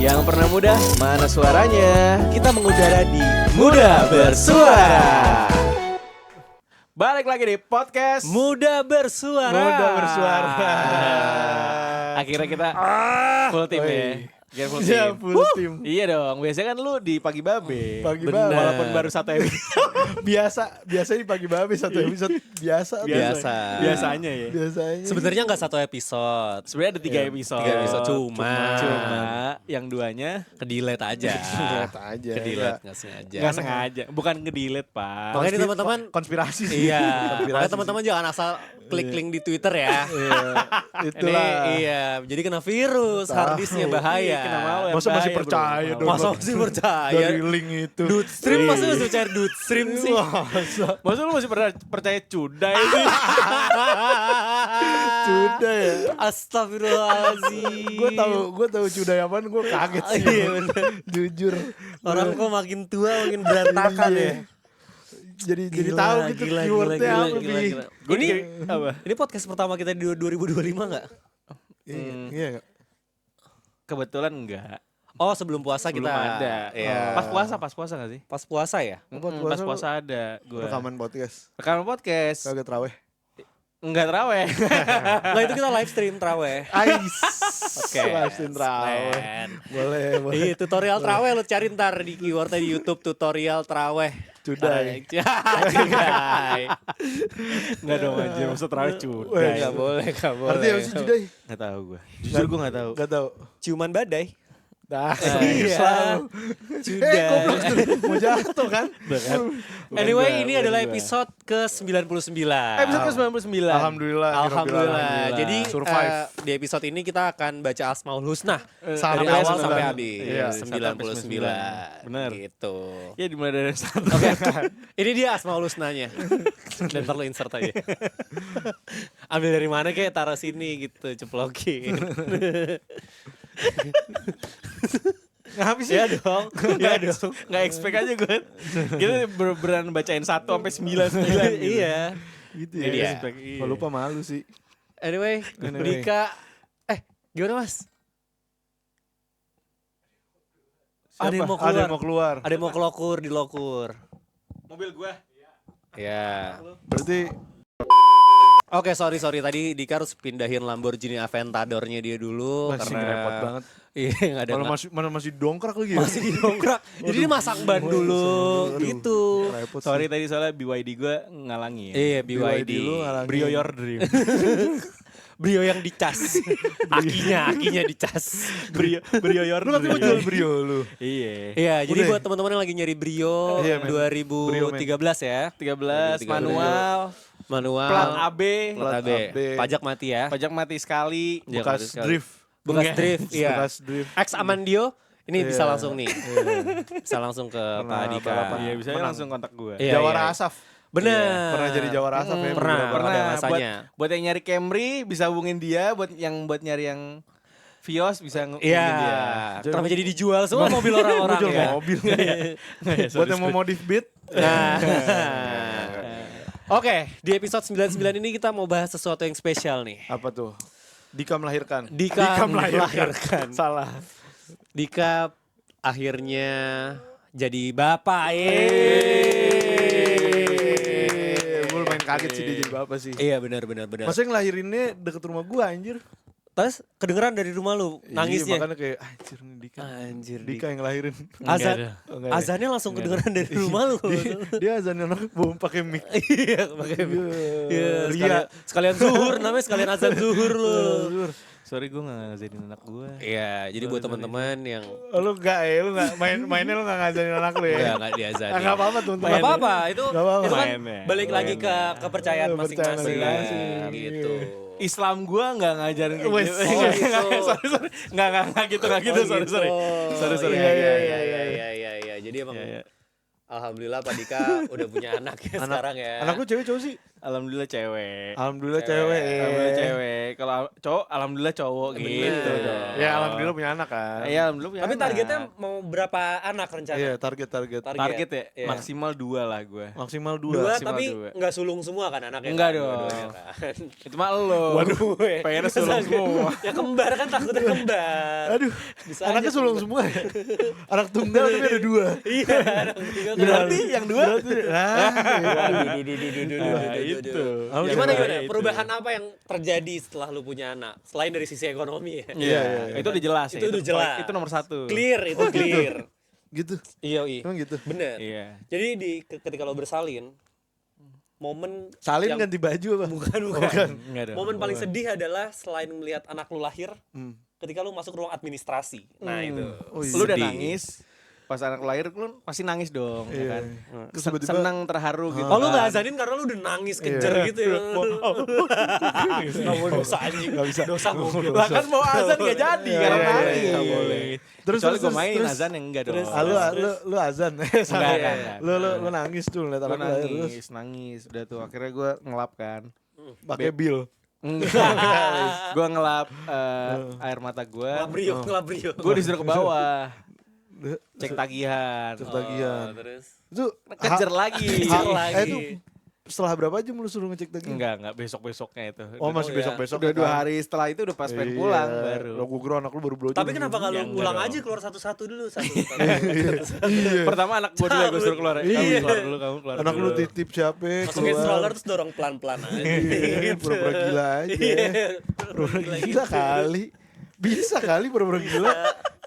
Yang pernah muda, mana suaranya? Kita mengudara di Muda Bersuara. Balik lagi di podcast Muda Bersuara. Muda Bersuara. Akhirnya kita full team ya. Akhirnya full team. Iya, full team. Iya dong, biasanya kan lu di Pagi Babe. Pagi Bener. Babe. Walaupun baru satu episode. Biasa di Pagi Babe satu episode biasa. Biasanya ya. Biasanya. Sebenarnya nggak satu episode. Sebenarnya ada 3 episode. 3 episode cuma yang duanya ke-delete aja. Delete aja. Ke-delete nggak sengaja. nggak sengaja, bukan nge-delete, Pak. Makanya nih teman-teman konspirasi sih. Iya. Konspirasi Makanya teman-teman jangan asal klik link di Twitter ya. Iya. Itulah. Ini, iya, jadi kena virus, harddisknya bahaya. Kena malware. Masa masih Bahaya, percaya bro. dong. Masa masih percaya? Dari link itu. Dude stream masa masih percaya dude stream sih? Masa lu masih percaya cudai sih? Sudah ya. Astagfirullahaladzim. Gue tahu cudai apaan, gue kaget sih. Iya bener. Jujur. Orang kok makin tua makin berantakan Iya. ya. Jadi Gila, tahu gitu gila, keywordnya gila, apa gila, Bi. gila. Ini apa? Ini podcast pertama kita di 2025 nggak? Iya nggak? Kebetulan enggak. Oh sebelum puasa Belum kita ada. Ya. Pas puasa gak sih? Pas puasa ya? Pas puasa ada gua. Rekaman podcast. Rekaman podcast. Kagak terawih. Enggak terawih. Nggak itu kita live stream traweh. Ais. Oke. Live stream terawih. Man. Boleh. Iya tutorial traweh lo cari ntar di keywordnya di YouTube tutorial traweh. Cudai. Cudai. Enggak dong anjir, maksud terawih cudai. Weh, Nggak boleh, nggak boleh. Artinya apa sih cudai? Enggak tahu gua. Jujur gua enggak tahu. Gak tahu. Ciuman badai. Nah, Iya. selalu. Cudai. Goblok tuh. Mau jatuh kan? Anyway, ini adalah episode ke-99. Episode ke-99. Alhamdulillah. Alhamdulillah. Jadi Survive. di episode ini kita akan baca Asmaul Husna Sampai dari awal 99. sampai habis. Iya, 99. Bener. Gitu. Ya dimulai dari satu. Oke. Ini dia Asmaul Husnanya. Dan ntar lu insert aja. Ambil dari mana kayak taruh sini gitu, ceplokin. Ngapain sih? Ya dong. Ya dong. Enggak expect aja gue. Kita beneran bacain 1 sampai 99. Iya. Gitu Ini dia. Kalau lupa malu sih. Anyway, Dika gimana Mas? Ada yang mau keluar. Ada yang mau keluar. Ada yang mau kelokur di lokur. Mobil gua. Ya. Berarti Oke, sorry tadi Dika harus pindahin Lamborghini Aventadornya dia dulu masih karena repot banget. Iya, enggak ada. Masih dongkrak lagi ya? Masih didongkrak. Jadi dia masang ban dulu gitu. Repot Sorry sih. tadi soalnya BYD gue ngalangi ya. Iya, BYD. lu ngalangin. Brio Your Dream. Brio yang dicas. Akinya dicas. Brio Your Lu katanya mau jual Brio lu. Iya. Iya, jadi Udah. buat teman-teman yang lagi nyari Brio Iya, men. 2013 ya. 13 2013. manual, Manual. plat AB, Plat AB. AB. Pajak mati ya. pajak mati sekali. Pajak mati Bekas sekali. drift. Bekas Enggak. drift, iya. Bekas drift. Ex Amandio, ini bisa Iya. langsung nih. Bisa langsung ke Pernah Pak Dika. balapan. Iya, bisa Menang. langsung kontak gue. Iya, Jawara iya. Asaf. Bener. Pernah jadi Jawara Asaf ya? Pernah. beberapa Pada Pernah. masanya. Buat yang nyari Camry bisa hubungin dia, buat nyari yang Vios bisa hubungin Iya. dia. Kenapa jadi dijual semua mobil orang-orang Jual ya? mobil. Buat yang mau modif beat. Nah. Oke, di episode 99 ini kita mau bahas sesuatu yang spesial nih. Apa tuh? Dika melahirkan. Dika melahirkan. Salah. Dika akhirnya jadi bapak. Gue main kaget sih dia jadi bapak sih. Iya benar. Maksudnya ngelahirinnya deket rumah gua anjir. Terus kedengeran dari rumah lu nangisnya. Iya, makanya kayak anjir nih Dika. Anjir, Dika yang ngelahirin. Azan, Oh, enggak ya? azannya langsung kedengeran dari rumah lu. Dia azan anak belum pakai mic. Iya, pakai Iya, Ria. sekalian zuhur namanya, sekalian azan zuhur lu. Sorry gue gak ngajarin anak gue. Iya, jadi buat teman-teman yang Oh, lu enggak ya, lu enggak mainnya lu enggak ngajarin anak lu ya. enggak diazanin. Enggak apa-apa teman-teman. Gak apa-apa, itu Nggak apa-apa. itu kan Mainnya. balik lagi ke kepercayaan Kepercayaan masing-masing masing-masing. gitu. Islam gue gak ngajarin kayak Wes, gitu. oh, Sorry. Nggak gitu, sorry. Sorry. Iya. Jadi emang alhamdulillah Pak Dika udah punya anak ya sekarang ya. Anak lu cewek cowok sih? Alhamdulillah cewek. Alhamdulillah cewek. Alhamdulillah cewek. Kalau cowok alhamdulillah cowok gitu dong. Ya alhamdulillah punya anak kan. Iya, alhamdulillah punya Tapi anak. targetnya mau berapa anak rencana? Iya, target. Target ya Iya. maksimal 2 lah gue. Maksimal 2. Dua maksimal tapi dua. nggak sulung semua kan anaknya? Enggak kan? dong. Dua-duanya kan. Itu mah lo. Waduh, pengennya sulung semua. Ya kembar kan takutnya kembar. Aduh, Bisa anaknya aja sulung semua ya. Anak tunggal tapi ada 2. Iya, anak tunggal kan. Berarti yang 2 Nah, itu. Gimana Itu. perubahan apa yang terjadi setelah lu punya anak? Selain dari sisi ekonomi ya. Iya, itu udah jelas Itu ya. udah jelas. Itu nomor 1. Clear itu clear. Gitu. Iya, Emang gitu. bener. Iya. Jadi ketika lo bersalin, momen Salin yang- ganti baju apa? bukan. Enggak dong. Momen paling sedih adalah selain melihat anak lu lahir, Hmm. ketika lu masuk ruang administrasi. Nah itu. Oh, iya. Lu udah Sedih. nangis. Pas anak lahir lu pasti nangis dong, ya Iya. kan? Terus tiba-tiba- Senang, terharu gitu. Oh lu kan. nggak azanin karena lu udah nangis kejer Iya. gitu ya? Dosa anjing. Nggak bisa. Dosa mobil. Lah kan mau azan gak jadi karena Iya, nangis. iya, Nggak boleh. Terus, Kecuali terus, gue mainin terus. azan yang enggak dong. Terus. Lu azan. Enggak. Lu nangis tuh ngeliat Gue anak lahir terus nangis. Udah tuh akhirnya gue ngelap kan. pakai bil. Gue ngelap air mata gue. Ngelabrio. Gue disuruh ke bawah. Cek tagihan. Cek tagihan. Terus. Itu Kejar lagi. Kejar lagi. itu setelah berapa jam lu suruh ngecek tagihan? Enggak besok-besoknya itu. Oh, masih Oh, iya. besok-besok. Udah 2 kan? hari setelah itu udah pas pengen Iya. pulang baru. Lo gue kira anak lu baru belajar. Tapi kenapa nggak lu Ya, enggak ngulang dong. aja keluar satu-satu dulu satu. Pertama anak gue dulu gue suruh keluar. Kamu Iya. keluar dulu, kamu keluar Anak dulu. lu titip siapa? Masukin keluar. stroller terus dorong pelan-pelan aja. Iya, pura-pura gila aja. Iya. Pura-pura gila kali. Bisa kali pura-pura gila.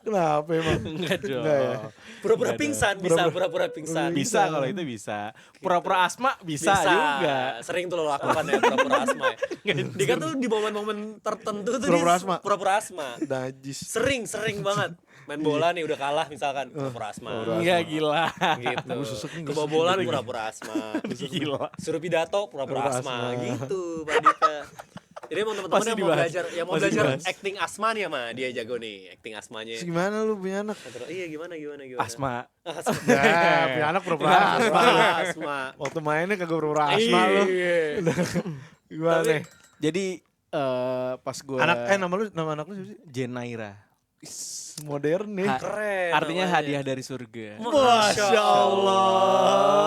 Kenapa emang? Enggak dong. Enggak ya? Pura-pura Nggak pingsan bisa, pura-pura pingsan. Bisa kalau itu bisa. Pura-pura asma bisa, juga. Sering tuh lo lakukan ya pura-pura asma ya. Dia kan tuh di momen-momen tertentu tuh Pura-pura dia asma. Pura-pura asma. Najis. Sering banget. Main bola nih udah kalah misalkan pura-pura asma. Enggak gila. Gitu. Seseknya Kebobolan pura-pura asma. Gila. Suruh pidato pura-pura Pura-pura asma asma. gitu Pak Dika. Jadi emang teman-teman Pasti yang mau dibahas. belajar, yang mau Pasti belajar dibahas. acting asma nih sama dia jago nih acting asmanya. Terus gimana lu punya anak? Iya gimana. Asma. Ya, punya anak pura-pura asma. Asma. Waktu mainnya kagak pura-pura asma lu. Iya. Gimana? Tapi- Jadi pas gue Nama anak lu siapa sih? Jenaira. Modern nih. Keren. Artinya namanya. hadiah dari surga. Masya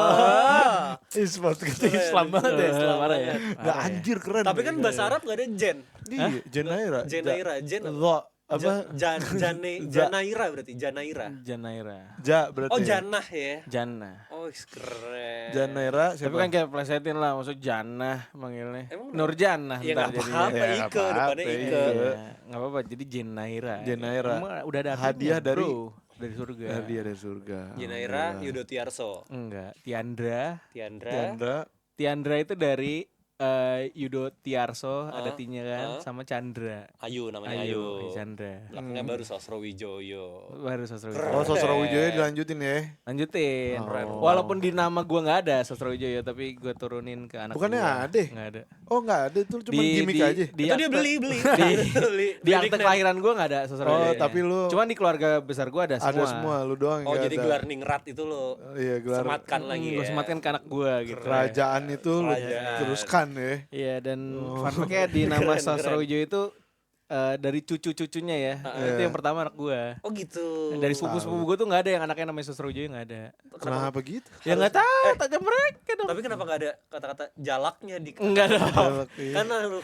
Allah. Sport kita Keren. Islam banget ya. Islam Parah ya. Nggak Parah ya. anjir keren. Tapi kan bahasa Arab gak ada jen. Iya, Jenaira. Jenaira, jen. Lo apa? Janaira berarti, Janaira. Janaira. Ja berarti. Oh, Janah ya. Jannah. Oh, keren. Janaira Tapi siapa? kan kayak plesetin lah, maksud Jannah manggilnya. Emang Nur Jannah Ya ntar nggak jadinya. apa-apa, Ya, Ike, nggak apa-apa, depannya Ike. Ike. Nggak apa-apa, jadi Jenaira. Jenaira. Emang udah ada Hadiah artinya, dari- bro. Dari surga. Hadiah dari surga. Janaira, Yudo Tiarso. Enggak, Tiandra. Tiandra. Chandra. Itu dari Yudo Tiarso, ada Ah, T-nya kan, ah. sama Chandra. Ayu namanya Ayu. Chandra. Belakangnya baru Sosro Wijoyo. Baru Sosro Oh, Wijoyo. Sosro Wijaya dilanjutin ya. Lanjutin. Oh. Walaupun di nama gua nggak ada Sosro Wijoyo, tapi gua turunin ke anak Bukannya gua. ada? Nggak ada. Oh, enggak ada itu cuma gimmick aja. Di Itu dia akte- beli. di akte kelahiran gua nggak ada Sosro Oh, Wijoyo. tapi lu Cuman di keluarga besar gua ada semua. ada semua, lu doang Oh, nggak jadi ada. gelar ningrat itu lo Iya, gelar sematkan lagi Gua ya. sematkan ke anak gua gitu. kerajaan itu lu Kerajaan. teruskan ya. Iya, dan fun fact-nya di nama Keren, Sosro keren. Wijoyo itu dari cucu-cucunya ya. Itu yang pertama anak gua. Oh gitu. Dari sepupu-sepupu gua tuh nggak ada yang anaknya namanya Sosro Wijoyo, nggak ada. Kenapa gitu? Ya nggak tahu, tanya mereka dong. Tapi kenapa gak ada kata-kata jalaknya di Enggak dong. Galak, iya. Karena lu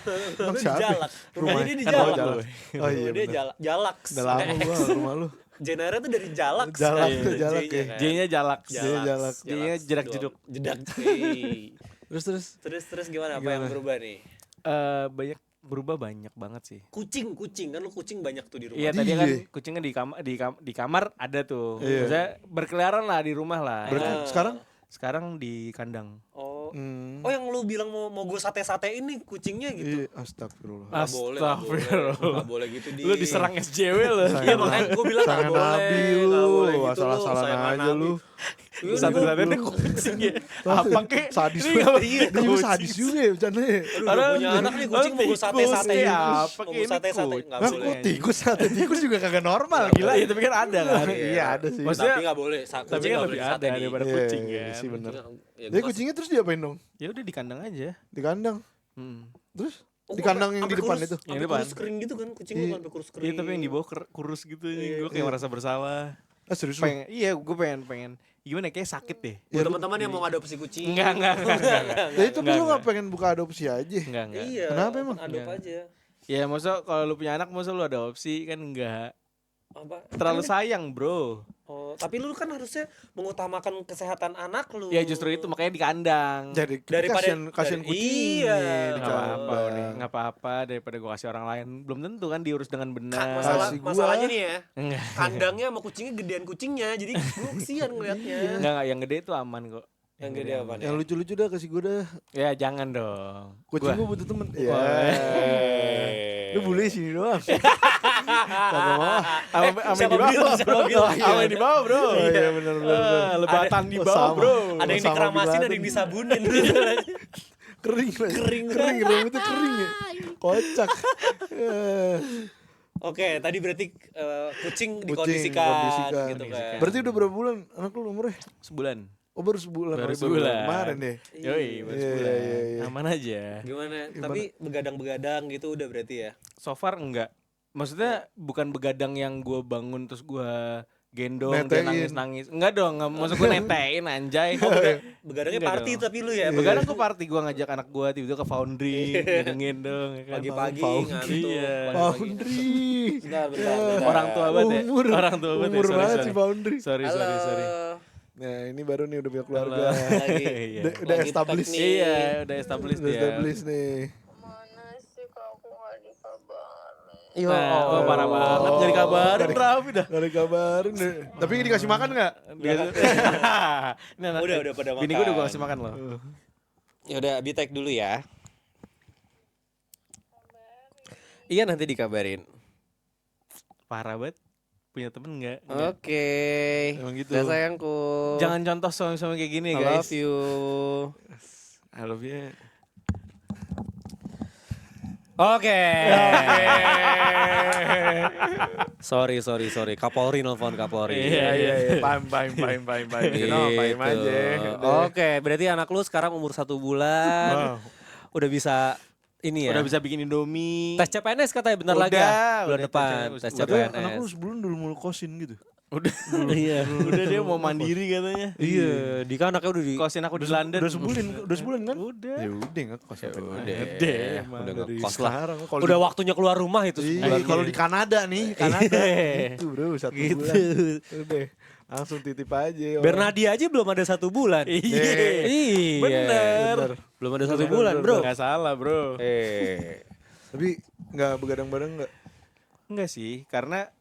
siapa? jalak. Rumahnya dia di Kan jalak. jalak. Oh iya. Dia bener. jalak. Udah lama gua rumah lu. Jenara tuh dari jalak. Jalak kan? tuh, jalak J-nya ya. kan. J-nya jalak. Jalak. J-nya jedak-jeduk. Jedak. Terus gimana apa yang berubah nih? Banyak berubah banyak banget sih. Kucing kan lu kucing banyak tuh di rumah. Iya tadi kan Iya. kucingnya di kamar ada tuh. Iya. Maksudnya berkeliaran lah di rumah lah. Berarti sekarang Sekarang di kandang. Oh. hmm, Oh yang lu bilang mau gue sate-sate ini kucingnya gitu. iya, astagfirullah. Nggak boleh, Astagfirullah. nggak boleh gitu di. Lu diserang SJW lo. Iya makanya gue bilang nggak Sayang boleh. Nabi nggak lu, boleh gitu salah-salah sayangan aja Nabi. lu. Satu-satunya kucing ya. Apa kek? Sadis Ini banget. iya, Dia juga kucing. sadis juga ya bercandanya. Udah punya anak nih kucing mau gue sate-sate. Iya, apa Mau kek gue ini sate-sate kucing. enggak Hah, boleh. kok tikus sate tikus juga kagak normal gila. Iya, tapi kan ada kan. Iya ada sih. Maksudnya- Tapi enggak boleh. Tapi Kucing kan enggak lebih boleh ada sate nih. daripada Iya, kucing iya, kan. sih bener. Ya, Jadi gua kucingnya terus diapain dong? Ya udah di kandang aja. Di kandang. Hmm. Terus Oh, di kandang yang di sampai depan kurus- itu. Yang sampai depan. kurus kering gitu kan kucing Iya. lu sampai kurus kering. Iya, tapi yang di bawah kurus gitu gue kayak merasa bersalah. Ah serius lu? Iya, gue pengen. Gimana kayak sakit deh. Buat teman-teman yang mau ngadopsi kucing. Enggak. Jadi tapi Enggak, lu enggak. gak pengen buka adopsi aja? Enggak. Iya. Kenapa emang? Adop Iya. aja. Ya maksudnya kalau lu punya anak masa lu ada opsi kan enggak. Apa? Terlalu sayang, Bro. Oh, tapi lu kan harusnya mengutamakan kesehatan anak lu. Ya justru itu makanya di kandang. Jadi Daripada- kasihan dari- kucing. iya. di Nggak apa-apa, kandang. udah. Nggak apa-apa daripada gue kasih orang lain. Belum tentu kan diurus dengan benar. Kasih gua. Masalahnya nih ya, Enggak. kandangnya sama kucingnya gedean kucingnya, jadi gue kesian ngeliatnya. Enggak, yang gede itu aman kok. Yang gede apa nih? Yang lucu-lucu dah kasih gue dah. Ya jangan dong. Kucing Gua- gue butuh temen. Iya. Eh. Lu boleh sini doang. Kagak mau. Sama Siapa di bawah, bilang, siapa bro. bilang? Sama di bawah, bro. Oh iya benar benar. Lebatan di Oh, bawah, sama. bro. Ada yang Sama dikeramasin, Bin ada yang Laden. disabunin. Kering lagi. Kering. Rambutnya kering ya. Kocak. Eh, Oke, tadi berarti kucing dikondisikan kondisikan. gitu kan. Berarti udah berapa bulan anak lu umurnya? Sebulan. Oh baru sebulan. Baru Oh, sebulan. Kemarin deh. Yoi, baru Iya, sebulan. iya, iya. Aman aja. Gimana? Tapi begadang-begadang gitu udah berarti ya. So far enggak. Maksudnya bukan begadang yang gue bangun terus gue gendong dia Netein. nangis-nangis. Enggak dong, enggak maksud gue netein anjay. Begadangnya Enggak party dong. tapi lu ya. Begadang gue party, gue ngajak anak gue tiba-tiba ke Foundry, gendong ya kan. Pagi-pagi Foundry. ngantuk. Iya. pagi-pagi. Boundary. Bentar. Orang tua banget ya. Umur. Orang tua banget ya. Umur Sorry, banget sorry. si Boundary. Sorry. Nah ini baru nih udah punya keluarga. Lagi. Iya. Udah Lagi established. teknik. Iya, udah established Udah dia. established nih. Mana sih kak aku gak dikabarin. Iya. Nah, oh, parah banget gak dikabarin Raffi dah. Gak dikabarin deh. Tapi dikasih makan gak? Udah pada makan. Bini gue udah gue kasih makan loh. Ya udah Bitek dulu ya. Iya nanti dikabarin. Parah banget. Punya temen enggak? Oke. Emang gitu. Udah sayangku. Jangan contoh suami-suami kayak gini I guys. love you. I love you. Oke. sorry. Kapolri nelfon Kapolri. Iya. Paham. Gitu. Paham aja. Oke, berarti anak lu sekarang umur 1 bulan. Udah bisa ini ya. Udah bisa bikin Indomie. Tes CPNS katanya bentar lagi ya. Bulan udah depan tes tes Tapi CPNS. anak lu sebulan udah mulai kosin gitu. Udah. Iya. Udah dia mau mandiri katanya. Iya, Dika anaknya udah di Kosin aku di London. Udah sebulan kan? Udah. Ya udah nggak kos apa udah. emang Udah dari ngekos lah. sekarang. Kalau Udah waktunya keluar rumah itu Iya, sebulan. kalau di Kanada nih, Kanada Iya. gitu bro, 1 Gitu. bulan. Udah, langsung titip aja. orang. Bernadia aja belum ada 1 bulan. Iya. Iya. Bener. Belum ada 1 bulan, Bro. Enggak salah, Bro. Tapi nggak begadang-badang nggak? Enggak sih, karena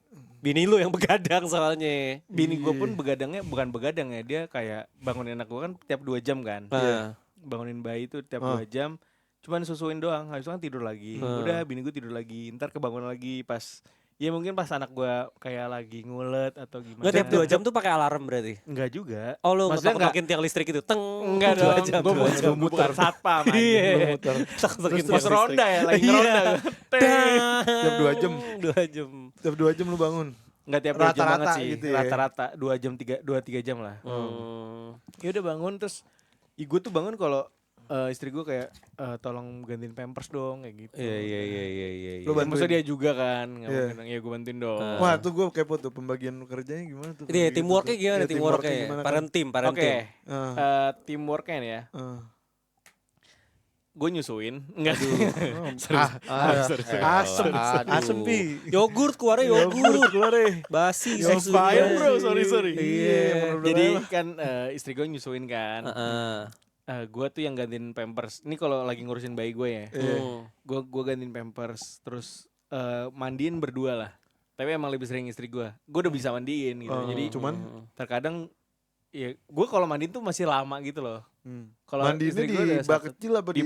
Bini lu yang begadang soalnya. bini gue pun begadangnya bukan begadang ya, dia kayak bangunin anak gue kan tiap 2 jam kan. Nah. Bangunin bayi itu tiap 2 jam. Cuman susuin doang, habis itu kan tidur lagi. Udah bini gue tidur lagi, ntar kebangun lagi pas ya mungkin pas anak gue kayak lagi ngulet atau gimana. Nggak tiap 2 jam tuh pakai alarm berarti. Enggak juga. Oh lu Maksudnya ngetok-ngetokin tiang listrik itu. Teng. Enggak dong, 2 jam. gue bukan satpam anjing. Iya. Muter. Ngetok-ngetokin Pas tiang ronda ya, lagi Iya. ronda. Tiap 2 jam. 2 jam. Tiap 2 jam lu bangun. Enggak tiap 2 jam Rata-rata banget sih. gitu ya. Rata-rata 2 jam 3 jam lah. Ya udah bangun terus gue tuh bangun kalau istri gue kayak tolong gantiin pampers dong kayak gitu. Iya. Lu bantuin? Maksudnya dia juga kan, nggak Iya. mungkin ya gue bantuin dong. Wah tuh gue kepo tuh pembagian kerjanya gimana tuh? Ini Gitu teamworknya tuh. gimana? Iya, Teamworknya gimana kan? parent team. Oke, Ah, teamworknya nih ya. ah. Gue nyusuin, enggak dulu. Asem pi. Yogurt keluarnya yogurt. keluar deh. Basi Expired bro, sorry. Iya, Jadi kan istri gue nyusuin kan. Heeh. Gue tuh yang gantiin pampers. Ini kalau lagi ngurusin bayi gue ya. Gue gantiin pampers, terus mandiin berdua lah. Tapi emang lebih sering istri gue. Gue udah bisa mandiin gitu. Jadi cuman terkadang ya gue kalau mandi tuh masih lama gitu loh. Kalau Mandi istri ini gua di udah bak satu- kecil apa di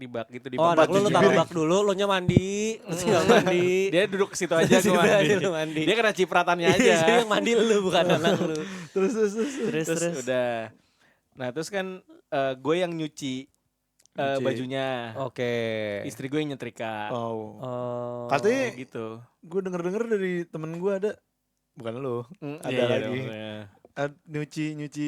bak gitu di Oh, bak anak lu cuci taruh piring. bak dulu, lu nya mandi, lu tinggal mandi. dia duduk ke situ aja Situ gue mandi. aja lu mandi. Dia kena cipratannya Jadi aja. yang mandi lu bukan anak lu. Terus Terus udah. Nah terus kan gue yang nyuci Nyuci. bajunya. Oke. Istri gue yang nyetrika. Oh. Oh. Katanya Gitu. gue denger dari temen gue ada, bukan lo, ada Iya, iya lagi. dong, iya. Nyuci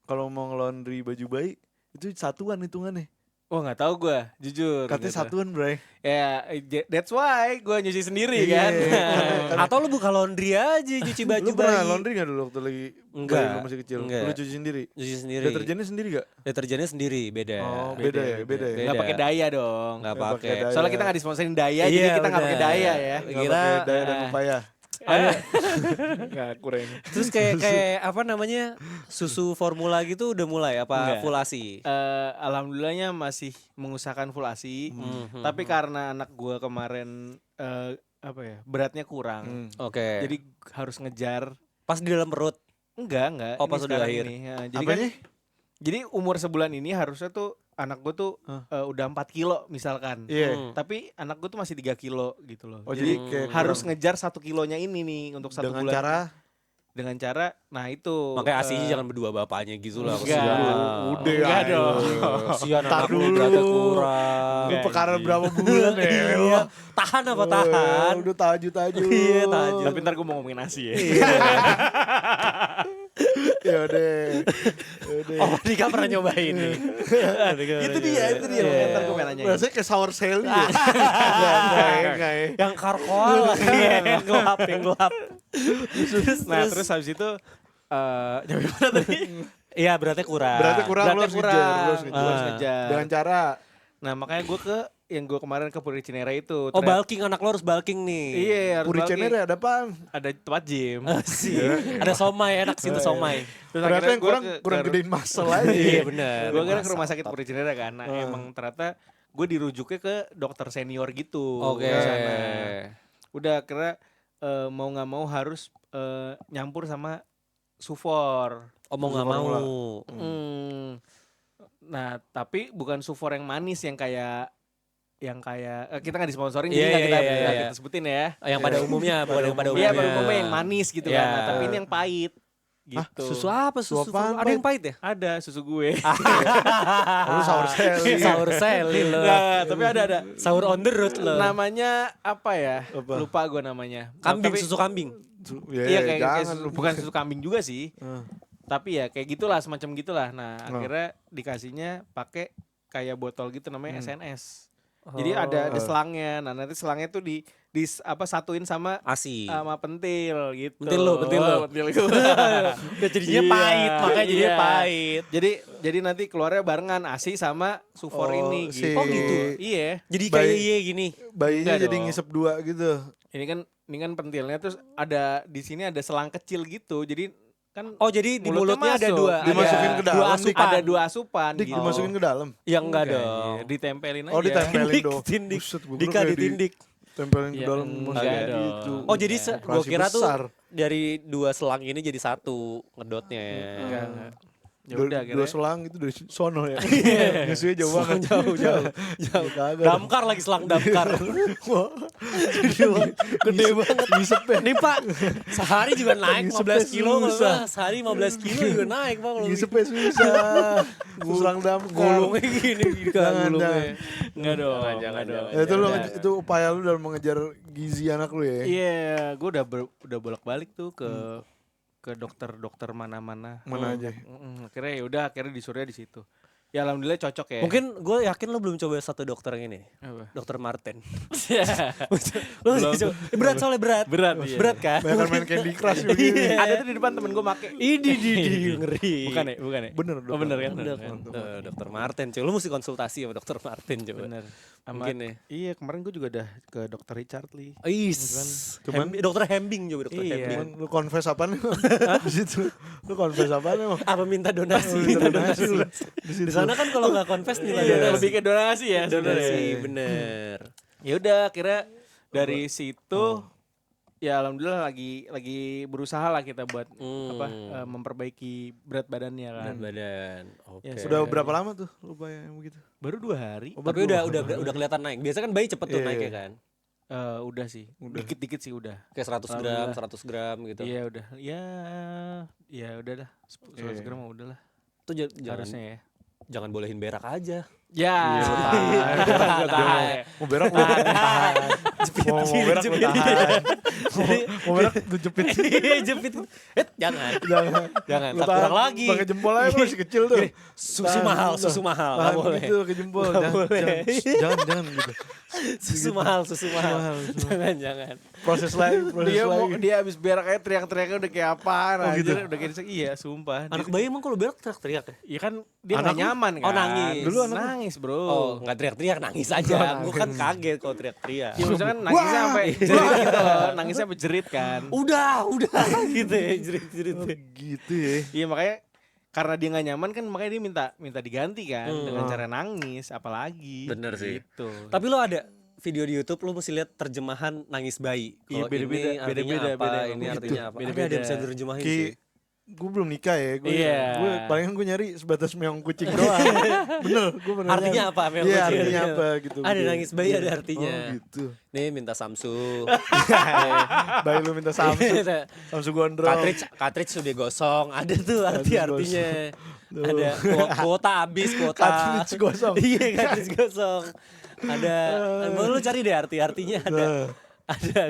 kalau mau nge-laundry baju bayi itu satuan hitungannya. Wah nggak tahu gue, jujur. Katanya gitu. satuan, Bray. Ya, that's why gue nyuci sendiri Iya, kan. karena- Atau lu buka laundry aja nyuci baju Lu pernah bayi. laundry gak dulu waktu lagi Enggak, bayi lu masih kecil? enggak. Lu cuci sendiri? Cuci sendiri. Deterjennya sendiri gak? Deterjennya sendiri beda. Oh, beda ya? Nggak Beda. pakai daya dong. Nggak Nggak pakai. pakai daya. Soalnya kita nggak disponsorin daya, jadi Iya, kita nggak pakai benar. daya ya. Nggak Kira- pakai daya dan upaya. Nggak kurang. Terus kayak apa namanya? Susu formula gitu udah mulai apa Enggak. full ASI? Alhamdulillahnya masih mengusahakan full ASI. Tapi karena anak gue kemarin apa ya beratnya kurang, Oke. jadi harus ngejar. Pas di dalam perut. Enggak. Oh, ini pas udah sekarang lahir. ini. Ya, jadi Apanya? kan, jadi umur sebulan ini harusnya tuh anak gue tuh udah 4 kilo misalkan. Iya. Tapi anak gue tuh masih 3 kilo gitu loh. Oh, jadi jadi kayak harus kurang. ngejar 1 kilonya ini nih untuk 1 Dengan bulan. cara Dengan cara, nah itu. Makanya ASI-nya jangan berdua bapaknya gitu lah. Enggak. Udah, Enggak ayo. dong. Sian Tar anak lu dulu. beratnya kurang. Lu Enggak, perkara anjing. berapa bulan ya? Iya. Tahan apa tahan? Udah tajud-tajud. Iya, tajud. Tapi ntar gue mau ngomongin ASI ya. Ya udah. Oh, Dika pernah nyobain nih. itu dia. Makanya ntar gue pengen nanya. Rasanya kayak sour Sally ya. Enggak ya. Yang karkol, yang gelap. Terus habis itu nyampe mana tadi? Iya, beratnya kurang. Berarti kurang lu harus ngejar. Lu harus Gua ngejar. harus ngejar. Dengan cara Nah makanya gue yang gue kemarin ke Puri Cinere itu. Oh, bulking, anak lo harus bulking nih. Iya harus Puri bulking. Cenere ada apaan? Ada tempat gym. Sih. Ada somai, enak situ somai. Terus Ternyata akhirnya yang gua kurang gedein muscle aja. Iya benar. Gue kira ke rumah sakit Puri Cinere kan. Nah emang ternyata gue dirujuknya ke dokter senior gitu. Oke. Di sana. Udah kira mau nggak mau harus nyampur sama sufor. Omong nggak mau. Nah tapi bukan sufor yang manis yang kayak kita nggak disponsorin Iya, jadi nggak iya, kita, iya, nggak iya. kita sebutin ya. Yang pada umumnya, bukan yang pada Iya umumnya. pada umumnya yang manis gitu Iya. kan. Nah, tapi ini yang pahit gitu. Susu apa? Susu Susu apaan, ada yang pahit ya? Ada susu gue. Lu sour Sally. Sahur Sally lo. Nah, tapi ada. Sahur on the road lo. Namanya apa ya? Apa? Lupa gue namanya. Kambing, Tapi- susu kambing. Iya kayak jangan lu bukan susu kambing juga sih. Eh. Tapi ya kayak gitulah semacam gitulah. Nah, akhirnya dikasihnya pakai kayak botol gitu namanya SNS. Jadi ada selangnya. Nah, nanti selangnya tuh di satuin sama ASI. pentil gitu. Pentil lo. Pentil gue. Udah jadinya Iya, pahit, makanya jadinya iya. pahit. Jadi nanti keluarnya barengan ASI sama sufor ini si- gitu. Oh, gitu? Iya. Jadi Bayi- kayak iya gini. Bayinya Enggak jadi dong. ngisep dua gitu. Ini kan pentilnya terus ada di sini ada selang kecil gitu. Jadi kan Oh, jadi di mulutnya mulutnya ada masuk. dua. Dimasukin ada ke dalam, dua Dik. asupan. ada dua asupan Dik gitu. dimasukin ke dalam. Yang enggak Enggak, dong. iya. Ditempelin aja. Oh, ditempelin Tindik, dong. tindik. Buset, gua Dika kira kayak ditindik. Tempelin ke Iya, dalam enggak maksudnya dong. gitu. Oh, jadi gue Operasi kira tuh besar. dari dua selang ini jadi satu ngedotnya. Enggak. Ya Dua, udah dua akhirnya. selang itu dari sono ya. Nyusunya jauh banget. Jauh. Kagak. Damkar lagi selang damkar. Gede banget ngisepnya. Nih Pak, sehari juga naik Ngisepnya 15 kilo. Kalau susah. nggak, sehari 15 kilo juga naik Pak. Kalau Ngisepnya susah. Selang damkar. gulungnya gini Jangan, gulungnya. jangan. Enggak dong. Jangan. Ya, itu itu upaya lu dalam mengejar gizi anak lu ya. Iya, gue udah bolak-balik tuh ke dokter mana-mana. Mana aja? Akhirnya ya udah akhirnya disuruhnya di situ. Ya alhamdulillah cocok ya. Mungkin gue yakin lo belum coba satu dokter yang ini. Apa? Dokter Martin. Iya. Lo belum coba. Berat soalnya berat. Berat, iya. Berat kan? Banyak main Candy Crush begini. Ada tuh di depan temen gue make. Ini ngeri. Bukan ya? Bener dong. Oh bener kan? Bener. Dokter Martin, coba lu mesti konsultasi sama dokter Martin coba. Bener. Mungkin ya. Iya kemarin gue juga udah ke dokter Richard Lee. Cuman dokter Hembing coba dokter Iya. Hembing. Cuman lu confess apaan emang? Di situ. Lu confess apaan emang? Apa minta donasi? Donasi lu. Di sana kan kalau nggak confess nilai Iya, donasi. lebih ke donasi ya sebenarnya. Donasi, bener. Ya udah akhirnya dari situ Ya alhamdulillah lagi berusaha lah kita buat memperbaiki berat badannya kan. Berat badan. Oke. Ya, Udah berapa lama tuh lupa yang begitu? Baru 2 hari. Tapi udah kelihatan naik. Biasa kan bayi cepet tuh Iya, naiknya iya. kan. Udah sih. Dikit-dikit sih udah. Kayak 100 gram, 100 gram gitu. Iya udah. Ya udah dah. 100 gram mah udah lah. Itu jangan Harusnya ya. jangan bolehin berak aja. Ya. Mau berak lu tahan. Mau berak lu tahan. Mau berak lu jepit. Jepit. Jangan. Jangan. Lu Tak kurang tahan. lagi. Pakai jempol aja masih kecil tuh. Susu mahal. Tahan Nggak boleh. gitu ke jempol. Nggak boleh. Jangan gitu. Susu mahal. Jangan. Proses lagi. Dia abis berak kayak teriak-teriaknya udah kayak apaan gitu? Udah kayak iya sumpah. Anak bayi emang kalau berak teriak-teriak ya? Iya kan dia Anak nggak lu? nyaman kan. Oh, nangis. Dulu anak lu? nangis bro. Oh, nggak teriak-teriak, nangis aja. Gue kan kaget kalau teriak-teriak. Ya maksudnya kan nangisnya sampai jerit gitu loh. Nangisnya sampai jerit kan. Udah gitu ya, jerit-jerit. Gitu ya. Iya makanya karena dia nggak nyaman kan makanya dia minta diganti kan dengan Hmm. cara nangis apalagi. Bener sih. Gitu. Tapi lo ada video di YouTube lo mesti lihat terjemahan nangis bayi. Iya, Kalau beda-beda, ini artinya beda-beda, apa, beda. ini Gitu. artinya apa. Beda-beda. Ada yang bisa diterjemahin sih. Kayak gue belum nikah ya. Iya. Gue palingan gue nyari sebatas meong kucing doang. Bener, gue bener. Artinya apa, meong Iya, kucing? artinya apa gitu. Ada Iya. nangis bayi ada artinya. Oh gitu. Nih minta Samsu. Bayi lu minta Samsu gondrong. Cartridge sudah gosong. Ada tuh artinya. Duh. Ada kuota habis, kuota. Cartridge gosong. Iya, cartridge gosong. Ada. Mau lu cari deh artinya ada. Ada.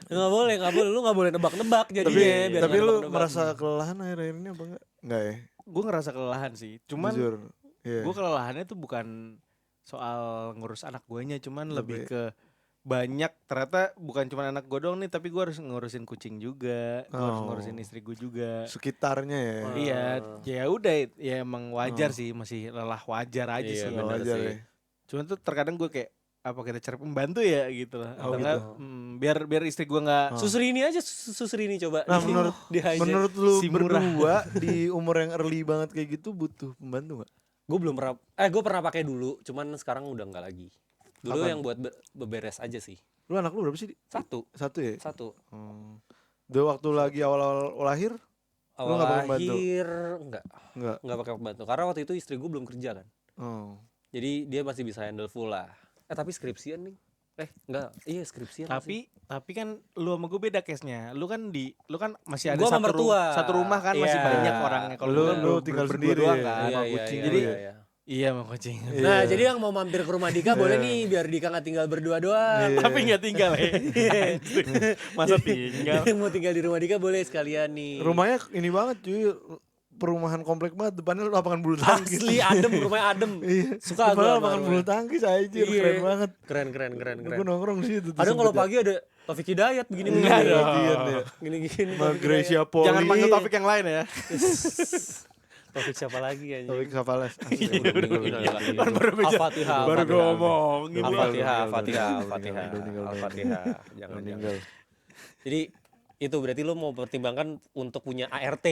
Nggak boleh. Lu nggak boleh nebak-nebak jadinya. biar Tapi nggak lu nebak-nebak. merasa kelelahan akhir-akhir ini apa enggak? Enggak ya? Gue ngerasa kelelahan sih. Cuman Jujur. Iya. gue kelelahannya tuh bukan soal ngurus anak guanya, cuman lebih Lebih. ke banyak ternyata bukan cuma anak gue doang nih, tapi gue harus ngurusin kucing juga, gue harus Oh. ngurusin istri gue juga. Sekitarnya ya. Iya, ya udah ya emang wajar sih, masih lelah wajar aja Iya, sih. bener wajar sih. ya. Cuman tuh terkadang gue kayak apa kita cari pembantu ya gitu lah. Oh, Atau enggak biar istri gue nggak Susrini aja, Susrini coba. Nah, menurut lu Si murah. berdua di umur yang early banget kayak gitu butuh pembantu gak? Gue belum pernah, gue pernah pakai dulu, cuman sekarang udah nggak lagi. Dulu Kapan? yang buat beberes aja sih. Lu anak lu berapa sih? Satu. Satu ya? Hmm. Udah waktu lagi awal-awal lahir? Lu nggak pakai pembantu? Lahir Enggak. nggak pakai pembantu. Karena waktu itu istri gue belum kerja kan. Oh. Jadi dia masih bisa handle full lah. Tapi skripsian nih. Enggak. Iya skripsian. tapi kan lu sama gue beda case-nya. Lu kan masih ada Gua sama mertua. satu rumah kan masih Iya. banyak orangnya. Kalau Lu gua tinggal berdua sendiri doang ya? kan. Iya, sama iya, kucing. iya, Jadi iya, iya. Iya sama kucing. Nah jadi yang mau mampir ke rumah Dika boleh nih biar Dika nggak tinggal berdua doang. Iya. Tapi nggak tinggal ya. Masa tinggal. Jadi mau tinggal di rumah Dika boleh sekalian nih. Rumahnya ini banget cuy. Perumahan komplek banget, depannya lapangan bulu tangkis. Asli adem, rumahnya adem. Iya. Suka Depannya gua sama lapangan rumahnya. bulu tangkis aja, Iya. keren banget. Keren. Gue nongkrong di situ. Kadang kalau pagi ada Taufik Hidayat begini Enggak begini. dong. Gini. sama Taufik Gracia Hidayat. Poli. Jangan panggil topik yang lain ya. Taufik siapa lagi ya? Taufik Safales. Baru Al-Fatihah. baru gue ngomong. Al-Fatihah. Udah Al-Fatihah. Jangan. Jadi itu berarti lo mau pertimbangkan untuk punya ART.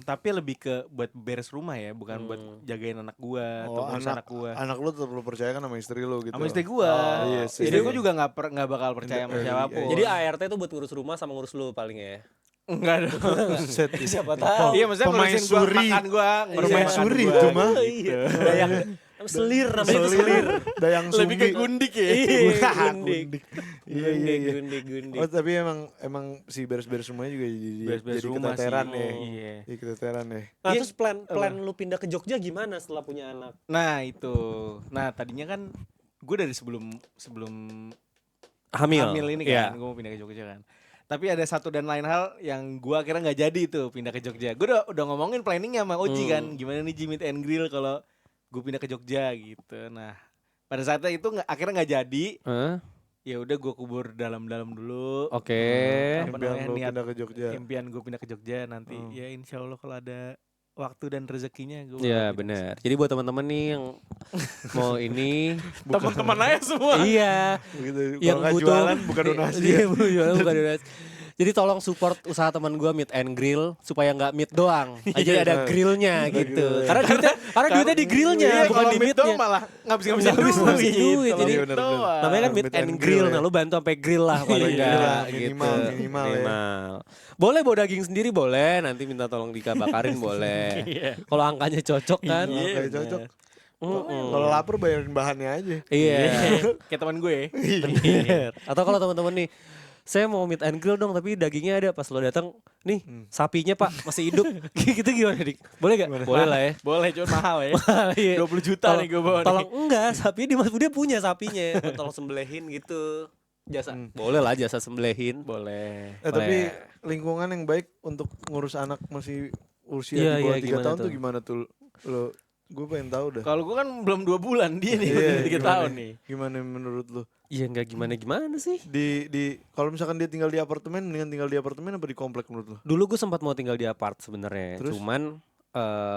Tapi lebih ke buat beres rumah ya, bukan buat jagain anak gua atau Oh, ngurus anak gua. anak lu tetap lu percaya kan sama istri lu gitu. Sama istri gua. Iya sih. Istri gua juga nggak bakal percaya sama siapapun. Jadi ART itu buat ngurus rumah sama ngurus lo paling ya. enggak dong. Set. Siapa tahu. Iya maksudnya ngurusin gua Pemaisuri. makan gua, ngurusin makan Pemaisuri gua. itu mah. Iya. Dayang selir namanya itu selir. Dayang Lebih ke Sumbi. gundik ya. Gundik. Iya. Gundik. Oh tapi emang si beres-beres rumahnya juga Beres-beres jadi rumah keteteran sih. ya. Iya. Jadi keteteran ya. Nah terus plan lu pindah ke Jogja gimana setelah punya anak? Nah itu. Nah tadinya kan gue dari sebelum Hamil ini kan, gue mau pindah ke Jogja kan. Tapi ada satu dan lain hal yang gue akhirnya nggak jadi tuh pindah ke Jogja. Gue udah ngomongin planningnya sama Oji kan, gimana nih Jimit and Grill kalau gue pindah ke Jogja gitu. Nah pada saatnya itu akhirnya nggak jadi. Ya udah gue kubur dalam-dalam dulu. Oke. Apa Impian namanya, lu niat pindah ke Jogja. impian gue pindah ke Jogja nanti. Ya insya Allah kalau ada waktu dan rezekinya gue. Iya benar. Jadi buat teman-teman nih yang mau ini, Teman-teman aja semua. iya, Begitu. yang Kalau nggak butuh jualan bukan donasi. Iya, ya. jualan bukan donasi. Jadi tolong support usaha teman gue Meet and Grill supaya nggak meet doang. Jadi ada grillnya gitu. Karena duitnya di grillnya Iya, bukan kalau di meet meetnya. doang malah ngabisin Ngabisin duit. Kalau Jadi meet doang. namanya kan meet Meet and and grill. grill Nah ya. lu bantu sampai grill lah paling Iya, enggak gitu. minimal ya. Minimal. Boleh bawa daging sendiri boleh. Nanti minta tolong Dika bakarin boleh. Kalau angkanya cocok kan. Iya, kayak cocok. Mm-mm. Kalau lapar bayarin bahannya aja. Iya. Kayak teman gue. Bener. Atau kalau teman-teman nih, saya mau meet and grill dong tapi dagingnya ada. Pas lo datang, nih sapinya pak masih hidup. Gitu gimana dik? Boleh gak? Boleh lah ya. Boleh, cuma mahal ya. Iya. 20 juta nih gue bawa Tolong nih. enggak, sapinya dia punya sapinya. Tolong sembelihin gitu. Jasa. Boleh lah jasa sembelihin. Boleh. Tapi lingkungan yang baik untuk ngurus anak masih usia Iya, di bawah iya, 3 gimana tahun tuh? tuh gimana tuh lo? Gue pengen tahu dah. Kalau gue kan belum 2 bulan, dia nih Iya, 3 gimana? tahun nih. Gimana menurut lo? Iya enggak gimana sih. Di kalau misalkan dia tinggal di apartemen, mendingan tinggal di apartemen apa di komplek menurut lo? Dulu gue sempat mau tinggal di apart sebenarnya. Terus? Cuman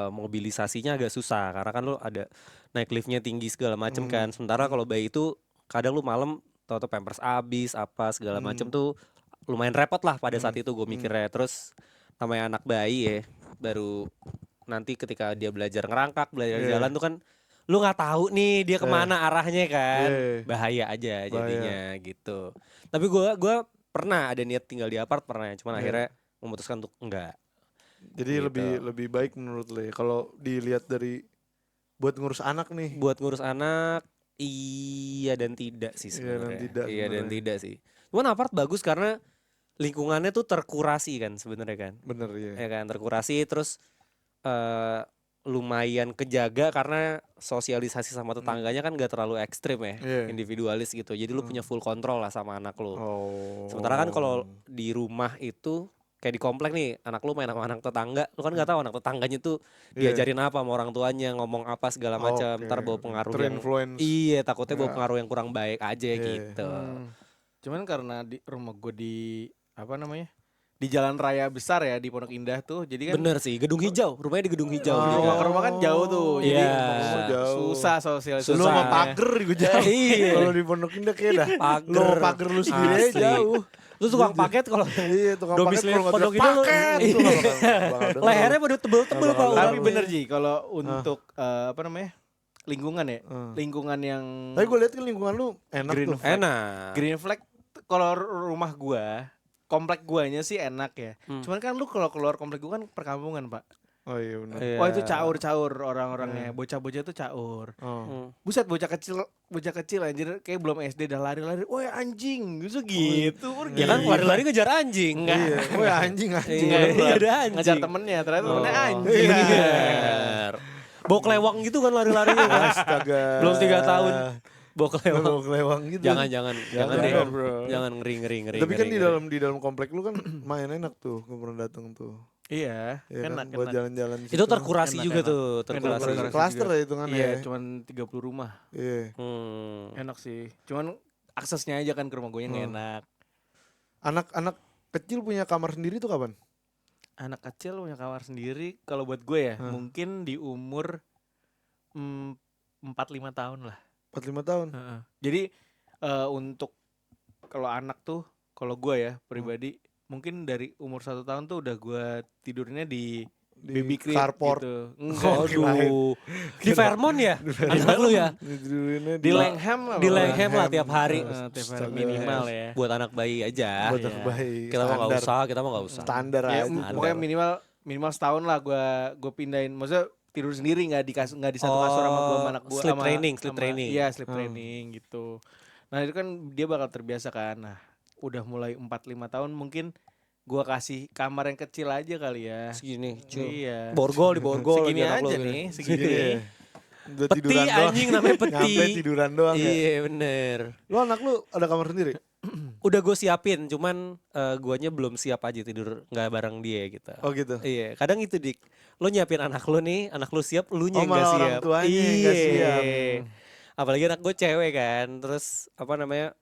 mobilisasinya agak susah karena kan lo ada naik liftnya tinggi segala macem kan. Sementara kalau bayi itu kadang lu malam tau pampers abis apa segala macem tuh lumayan repot lah pada saat itu gue mikirnya. Terus namanya anak bayi ya, baru nanti ketika dia belajar ngerangkak, belajar Iya. jalan tuh kan lu nggak tahu nih dia kemana arahnya kan. Iya. Bahaya aja jadinya gitu. Tapi gue pernah ada niat tinggal di apart pernah, cuman Iya. akhirnya memutuskan untuk enggak. Jadi Gitu. lebih baik menurut lo ya kalau dilihat dari buat ngurus anak nih. Buat ngurus anak iya dan tidak sih Iya dan sebenarnya. tidak Iya dan sebenarnya. tidak sih. Cuman apart bagus karena lingkungannya tuh terkurasi kan sebenarnya kan. Bener ya. Ya kan terkurasi terus lumayan kejaga karena sosialisasi sama tetangganya kan gak terlalu ekstrim ya, Iya. individualis gitu. Jadi lu punya full control lah sama anak lu. Oh. Sementara kan kalau di rumah itu kayak di komplek nih, anak lu main sama anak tetangga, lu kan nggak tahu anak tetangganya tuh Iya. diajarin apa sama orang tuanya, ngomong apa segala macam, Oke. ntar bawa pengaruh yang Terinfluence. iya takutnya bawa Ya. pengaruh yang kurang baik aja Iya. gitu. Cuman karena di rumah gue di apa namanya? Di jalan raya besar ya di Pondok Indah tuh. Jadi kan Bener sih, gedung hijau, rumahnya di gedung hijau. Oh. dia. rumah ke rumah kan jauh tuh. Jadi Iya. Oh, jauh. susah sosialisasi. Lu sama pager gue jauh. Iya. Kalau di Pondok Indah kayak dah. Pager. Lu sama pager lu sendiri aja Asli. jauh. Lu tukang paket kalau Iya, tukang paket domisili kalau nggak Pondok teriak, Indah lu- paket. Iya. Tuh nggak bakal denger. lehernya pada tebel-tebel Nggak kalau bakal Tapi Iya. bener Ji, kalau untuk apa namanya? Lingkungan ya. Lingkungan yang Tapi gue lihat kan lingkungan lu enak Green tuh. flag. enak. Green flag kalau rumah gua, komplek guanya sih enak ya. Cuman kan lu kalau keluar komplek gua kan perkampungan, Pak. Oh iya benar. Iya. Wah, itu caur-caur orang-orangnya. Bocah-bocah itu caur. Oh. Buset bocah kecil anjir kayak belum SD dah lari-lari. Woi anjing, gitu. Ya kan lari-lari ngejar anjing. Iya. Woi anjing anjing. Iya, Bener. ada anjing. Ngejar temennya, ternyata temennya anjing. Bener. Bawa kelewang gitu kan lari-larinya kan. Astaga. Belum 3 tahun. Bawa kelewang. Bawa kelewang gitu. Jangan deh. Jangan, bro. Jangan ngeri. Tapi kan di dalam komplek lu kan main enak tuh, gue pernah datang tuh. Iya, Ya kan, enak. buat jalan-jalan di Itu situ. terkurasi Enak, juga enak. tuh, terkurasi. Enak, Klaster ya itu kan Iya, ya. cuman 30 rumah. Iya. Enak sih. Cuman aksesnya aja kan ke rumah gue yang enak. Anak-anak kecil punya kamar sendiri tuh kapan? Anak kecil punya kamar sendiri kalau buat gue ya, mungkin di umur 4-5 tahun lah. 45 tahun. Heeh. Jadi untuk kalau anak tuh, kalau gue ya pribadi, mungkin dari umur 1 tahun tuh udah gue tidurnya di baby crib carport. gitu. Enggak, Aduh. Di Fairmont ya? Anak lu ya? Tidurnya di Langham lah. Di pokoknya. Langham lah tiap hari. Tiap hari Astaga. minimal ya. Buat anak bayi aja. buat anak bayi. Kita mah Standar. nggak usah. Standar Ya, aja. pokoknya minimal setahun lah gue pindahin. Maksudnya tidur sendiri nggak di satu kasur sama gue sama anak gue. Sleep training. Iya sleep training gitu. Nah itu kan dia bakal terbiasa kan. Nah udah mulai 4-5 tahun mungkin gue kasih kamar yang kecil aja kali ya. Segini, cuy. Iya. Borgol di borgol. Segini lagi anak lu aja gini. nih, segini. Iya. Udah Peti tiduran doang. anjing namanya peti. Nyampe tiduran doang ya. Iya bener. Lu anak lu ada kamar sendiri? Udah gue siapin, cuman guanya belum siap aja tidur nggak bareng dia gitu. Oh gitu. Iya, kadang itu dik. Lo nyiapin anak lo nih, anak lo siap, lu nya Oh, nggak malah siap. orang tuanya yang nggak siap. Apalagi anak gue cewek kan, terus apa namanya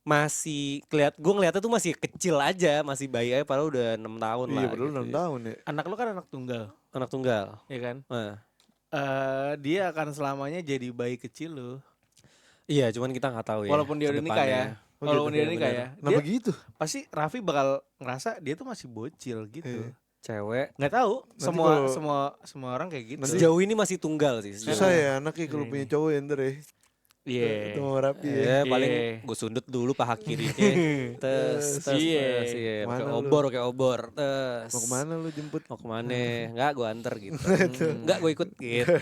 gue ngeliatnya tuh masih kecil aja, masih bayi aja, padahal udah 6 tahun Iya lah. padahal gitu. 6 tahun ya. Anak lu kan anak tunggal, Anak tunggal. ya kan? Nah. Dia akan selamanya jadi bayi kecil lo. Iya, cuman kita nggak tahu ya. Walaupun dia udah nikah ya. kedepannya. Kalau gitu. wanita Iya, nikah benar. ya, Kenapa dia gitu? pasti Raffi bakal ngerasa dia tuh masih bocil gitu. Iya. Cewek Nggak tahu, Nanti semua kalau- semua orang kayak gitu. Nanti- sejauh ini masih tunggal sih. Susah ya anaknya kalau Iya, punya iya. cowok ya ntar ya. Iya. Itu mau rapi ya. Paling Iya. gue sundut dulu paha kirinya. tes Iya. iya. Pakai Mana lu? obor, tes. Mau kemana lu jemput? Mau kemana? Enggak, gue anter gitu. Enggak, gue ikut gitu.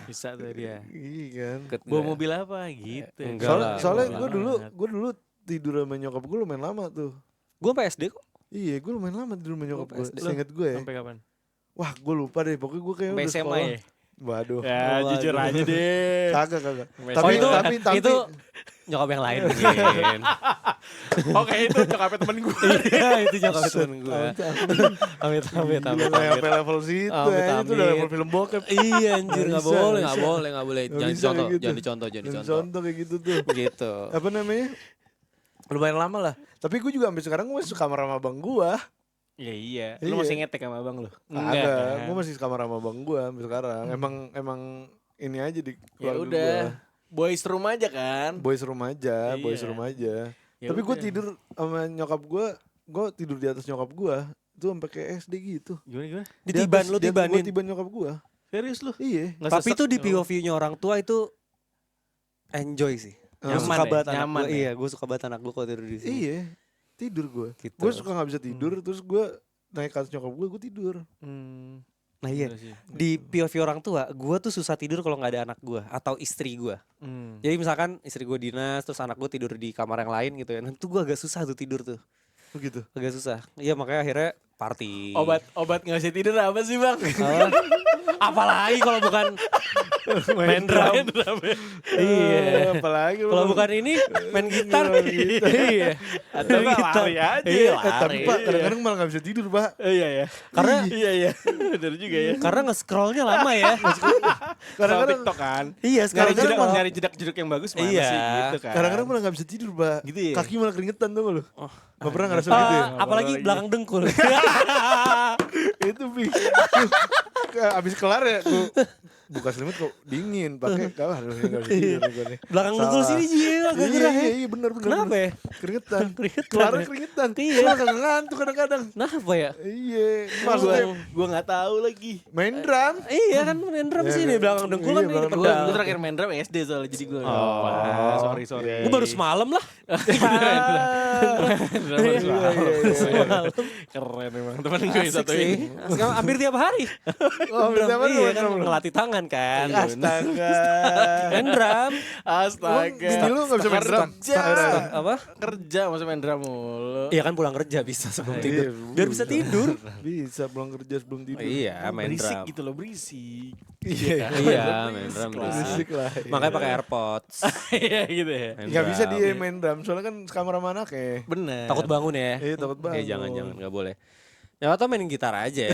Bisa tuh dia. Iya kan. Ikut Bawa gua. mobil apa gitu. Enggak Soalnya, lah, soalnya enggak gue dulu tidur sama nyokap gue lumayan lama tuh. Gue sampai SD kok. Iya, gue lumayan lama tidur sama nyokap Gua gue. SD. Seinget gue ya. Sampai kapan? Wah, gue lupa deh. Pokoknya gue kayak Sampai udah SMA sekolah. ya? Waduh. Ya, Waduh. jujur aja deh. Kagak. Sampai Tapi SMA. itu nyokap yang lain mungkin. Oke, itu cokapnya temen gue. Iya, itu nyokap temen gue. Amit. Sampai level situ Amit, ya. Itu udah amit. level film bokep. Iya anjir, Nggak nggak bisa, boleh, nggak nggak boleh. Nggak Jangan bisa dicontoh, kayak gitu. jangan dicontoh. Dan contoh kayak gitu tuh. Gitu. Apa namanya? Lumayan lama lah. Tapi gue juga sampai sekarang gue masih sekamar sama abang gue. Iya. Iya. Lu masih ngetek sama abang lu? Ada. Gue masih sekamar sama abang gue sampai sekarang. Emang ini aja di Ya keluarga udah. gua. Boys room aja kan? Boys room aja, Iya. boys room aja. Ya Tapi gue udah. tidur sama nyokap gue tidur di atas nyokap gue. Itu sampai kayak SD gitu. Gimana? Ditiban, lu Gue tibanin. tiban nyokap gue. Serius lu? Iya. Nggak Tapi sesek? itu di POV-nya orang tua itu enjoy sih. Gue Nyaman suka ya? banget anak Nyaman gue. ya? Iya, gue suka banget anak gue kalau tidur di sini. Iya. Tidur gue. Gitu. Gue suka gak bisa tidur. Terus gue naik ke atas nyokap gue tidur. Hmm. Nah iya, Bener sih. di POV orang tua, gue tuh susah tidur kalau nggak ada anak gue atau istri gue. Hmm. Jadi misalkan istri gue dinas, terus anak gue tidur di kamar yang lain gitu ya. Nanti gue agak susah tuh tidur tuh, Begitu. agak susah. Iya makanya akhirnya party. Obat nggak bisa tidur apa sih bang? Apa? Apalagi kalau bukan main drum. Iya. Apalagi Kalau bukan ini main gitar. Iya. Atau nggak Gitar. lari aja. Iya, tapi lari. pak kadang-kadang malah gak bisa tidur pak. Iya ya. Karena iya. Bener juga ya. karena nge-scrollnya lama ya. Kadang-kadang Kadang-kadang TikTok kan. Iya, Nyari sekarang jedak, kalau nyari jedak-jeduk yang bagus mana Iya. sih gitu kan. kadang-kadang malah gak bisa tidur pak. Gitu ya? Kaki malah keringetan tuh lu. Oh. Gak pernah ngerasa gitu ya? apalagi belakang dengkul. Itu Pi. Abis kelar ya gue buka selimut kok dingin pakai kau aduh ini gak bisa tidur nih gue nih. Belakang dengkul Salah. sini juga agak gerah ya. Iya bener. Kenapa ya? Keringetan. Keringetan Kelarnya ya? keringetan. Iya. Gue kagak ngantuk kadang-kadang. Kenapa ya? Iya. Maksudnya Gua nggak tahu lagi. main drum. Iya kan main drum Iya, sini iya. belakang dengkul Iya, kan ini belakang pedal. Gua terakhir main drum SD soalnya jadi gua. Oh. Sorry. Iya. Gue baru semalam lah. Keren emang temen gue Asik satu sih. ini. Hampir tiap hari. Oh, Drum, berapa iya kan ngelatih tangan kan. Astaga. Main drum. Astaga. Bini lu gak bisa main drum? Kerja. Apa? Kerja masa main drum mulu. Iya kan pulang kerja bisa sebelum Iya, tidur. Biar bisa tidur. Bisa pulang kerja sebelum tidur. Iya main Berisik drum. gitu loh, berisik. Iya. Iya main drum Berisik berisik. lah. Makanya pakai AirPods. Iya gitu ya. Main Gak bisa drum. dia main drum soalnya kan sekamar sama anaknya. Bener. Takut bangun ya. Iya takut banget. Jangan nggak boleh. Ya atau mainin gitar aja.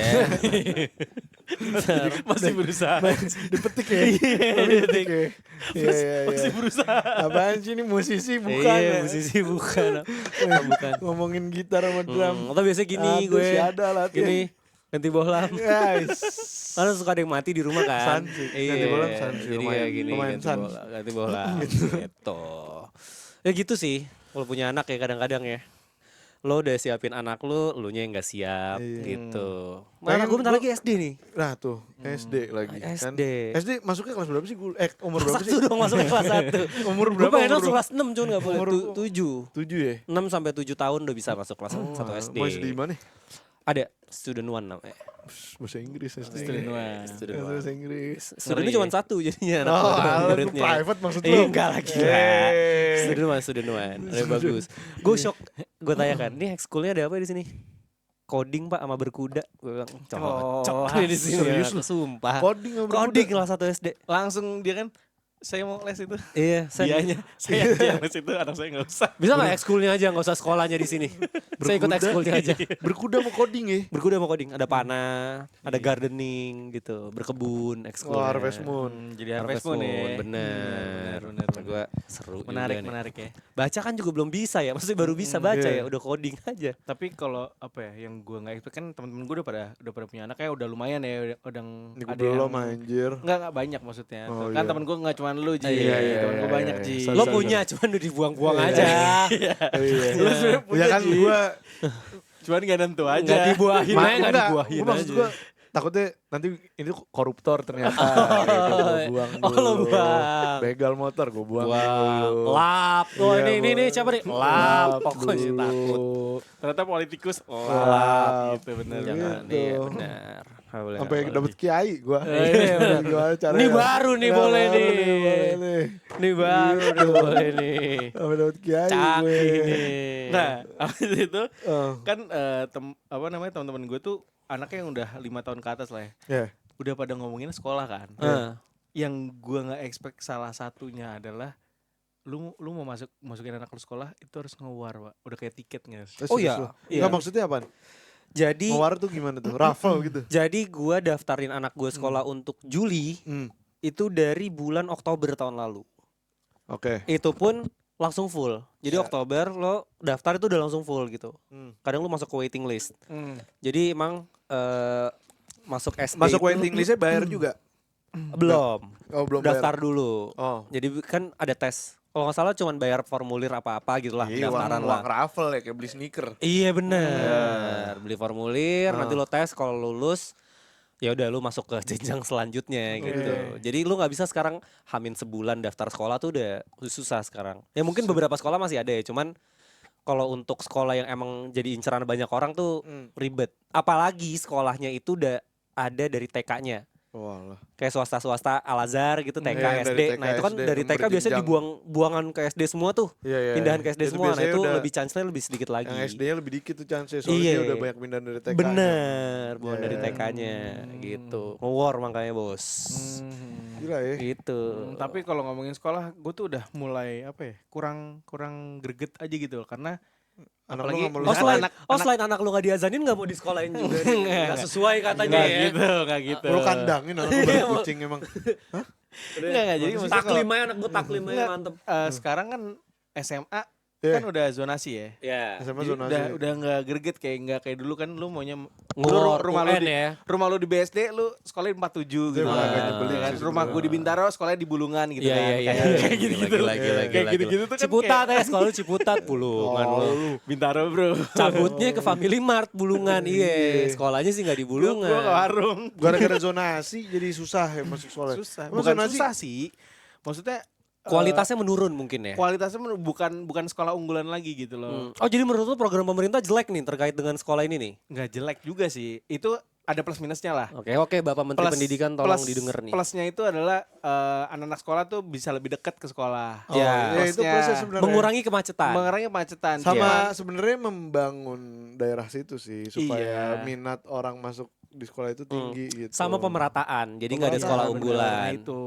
Masih berusaha. Dipetik ya. Dipetik ya. Iya. Masih berusaha. Apaan sih ini musisi bukan Iya ya? musisi bukan. Bukan. Ngomongin gitar sama drum. Atau biasanya gini Aduh, gue. si ada lah. Gini ganti bohlam. Guys. Karena suka ada yang mati di rumah kan. Sansi. Iya. Ganti bohlam sansi, Jadi lumayan. kayak gini Lumayan ganti sans. bohlam. Ganti bohlam. Gitu. Ya gitu sih. Kalau punya anak ya kadang-kadang ya. Lo udah siapin anak lu nya yang gak siap Iya. gitu. Pengen Mana gue bentar gua- lagi SD nih. Nah tuh SD lagi kan. SD. SD masuknya kelas berapa sih? Umur berapa Kelas sih? 1 dong masuk ke kelas 1. Umur Gue berapa? pengen Umur masuk kelas 6 cuman gak boleh. Umur- 7. 7 ya? 6 sampai 7 tahun udah bisa masuk kelas 1 SD. Mau SD di mana? Ada student one namanya. Bahasa Inggris SD. Student one. Student one. Bahasa Inggris. Studentnya cuma 1 jadinya anak Oh, alah, lu muridnya. private maksud lu? Enggak lagi lah. Eh. Student one. Ada bagus. Gue shock. Gue tanya kan, ini ekskulnya ada apa di sini? Coding pak sama berkuda. Gue bilang cocok nih di sini. serius lu? Sumpah. Coding sama berkuda? Coding kelas 1 SD. Langsung dia kan, saya mau les itu. Iya, Dianya, saya aja yang les itu, anak saya nggak usah. Bisa nggak ekskulnya aja, nggak usah sekolahnya di sini. Saya ikut Berkuda? ekskulnya aja. Berkuda mau coding ya? Berkuda mau coding, ada panah, ada gardening gitu, berkebun, ekskul. Oh, Harvest Moon. Jadi Harvest Moon ya. Bener. Bener. Gue seru Menarik, juga nih. menarik ya. Baca kan juga belum bisa ya, maksudnya baru bisa baca Iya. ya, udah coding aja. Tapi kalau apa ya, yang gue nggak expect kan teman-teman gue udah pada punya anak ya, udah lumayan ya, udah Ini ada gue belum yang anjir. nggak banyak maksudnya. Oh, Kan iya. temen gue nggak cuman teman lu Ji. Iya, iya, Teman gue iya, banyak iya. Ji. Sorry, Lo sorry. punya cuman udah dibuang-buang Iya. aja. Iya. Lu sebenarnya punya, Ya kan Ji. gue Cuman gak nentu aja. Enggak dibuahin aja, enggak dibuahin Gue maksud aja. gue takutnya nanti ini koruptor ternyata. Gitu, gue buang Oh, dulu. lo buang. Begal motor gue buang Wah, dulu. lap. Oh, Iya, ini boleh. siapa nih? Lap. Pokoknya dulu. takut. Ternyata politikus Lap. gitu bener. Jangan, Gitu. iya benar. Nggak boleh, Sampai nggak boleh. dapet kiai gue. Iya, benar. Gimana caranya? Ini baru nih, Nah, boleh baru nih. boleh nih. Ini baru nih, Gitu. boleh nih. Sampai dapet kiai Canggih gue. nih. Nah, abis itu Oh, kan teman-teman gue tuh anaknya yang udah 5 tahun ke atas lah ya. ya. Udah pada ngomongin sekolah kan. Yang gue nggak expect salah satunya adalah lu mau masukin anak lu sekolah itu harus ngewar, Pak. Udah kayak tiket nggak? Oh, iya. Enggak maksudnya apa? Jadi Ngewar tuh gimana tuh? Raffle gitu. jadi gua daftarin anak gue sekolah untuk Juli Hmm. itu dari bulan Oktober tahun lalu. Oke. Itu pun langsung full. Jadi Oktober lo daftar itu udah langsung full gitu. Kadang lo masuk ke waiting list. Jadi emang masuk SD Masuk itu waiting listnya bayar juga? belum. Oh belum Daftar bayar. dulu. Oh. Jadi kan ada tes. Kalau nggak salah cuman bayar formulir apa-apa gitu lah, Iya, pendaftaran uang lah. raffle ya kayak beli sneaker. Iya bener. Beli formulir, nanti Ah. lo tes, kalau lulus ya udah lu masuk ke jenjang selanjutnya gitu. Jadi lu nggak bisa sekarang hamin sebulan daftar sekolah tuh udah susah sekarang. Ya mungkin beberapa sekolah masih ada ya, cuman kalau untuk sekolah yang emang jadi inceran banyak orang tuh ribet. Apalagi sekolahnya itu udah ada dari TK-nya. Walah. Kayak swasta-swasta Al-Azhar gitu, TK, Iya, SD. dari TK, Nah itu kan SD dari yang TK biasanya berjenjang. dibuangan ke SD semua tuh. Iya, iya. Pindahan ke SD Itu semua. Nah biasanya itu udah- lebih chance-nya lebih sedikit lagi. Yang SD-nya lebih dikit tuh chance soalnya Iya. dia udah banyak pindahan dari TK. Bener, bukan Iya, dari iya. TK-nya gitu. Nge-war makanya bos. Gila ya. Gitu. Tapi kalau ngomongin sekolah, gue tuh udah mulai apa ya, kurang greget aja gitu loh, karena Anak apalagi lu nggak mau Oh lulus selain, anak- selain anak lu gak diazanin gak mau disekolahin juga nih? Gak sesuai katanya nggak ya. gitu, nggak gitu. Lu kandangin anak lu baru kucing emang. Nggak, jadi maksudnya kalau, Taklim aja anak gue taklim aja Nggak, mantep. sekarang kan SMA Iya. kan udah zonasi ya. Ya. SMA Jadi zonasi. udah nggak greget nggak kayak dulu kan lu maunya Nge-war rumah lu UN di, ya. rumah lu di BSD lu sekolahin 47 gitu. emang agak kan. nyebelin Kan sih rumah gue di Bintaro sekolahnya di Bulungan gitu Iya, kan. iya, iya. Kayak gitu-gitu. Kayak gitu-gitu tuh kan Ciputat ya, sekolah lu Ciputat Bulungan Oh, lu. lu. Bintaro bro. Cabutnya ke Family Mart Bulungan, iya. Sekolahnya sih gak di Gue ke Bulungan. warung. Gara-gara zonasi jadi susah ya masuk sekolah. Susah. Emang Bukan zonasi- susah sih. Maksudnya Kualitasnya menurun mungkin ya. kualitasnya bukan sekolah unggulan lagi gitu loh. Oh jadi menurut lu program pemerintah jelek nih terkait dengan sekolah ini nih? Nggak jelek juga sih. Itu ada plus minusnya lah. Oke Bapak Menteri Pendidikan tolong didengar nih. Plusnya itu adalah anak-anak sekolah tuh bisa lebih dekat ke sekolah. Oh, Ya, ya itu plusnya proses sebenarnya. Mengurangi kemacetan. Mengurangi kemacetan. Sama sebenarnya membangun daerah situ sih supaya Iya. minat orang masuk di sekolah itu tinggi gitu. Sama pemerataan. Jadi nggak ada sekolah Bener. unggulan. Nah, itu.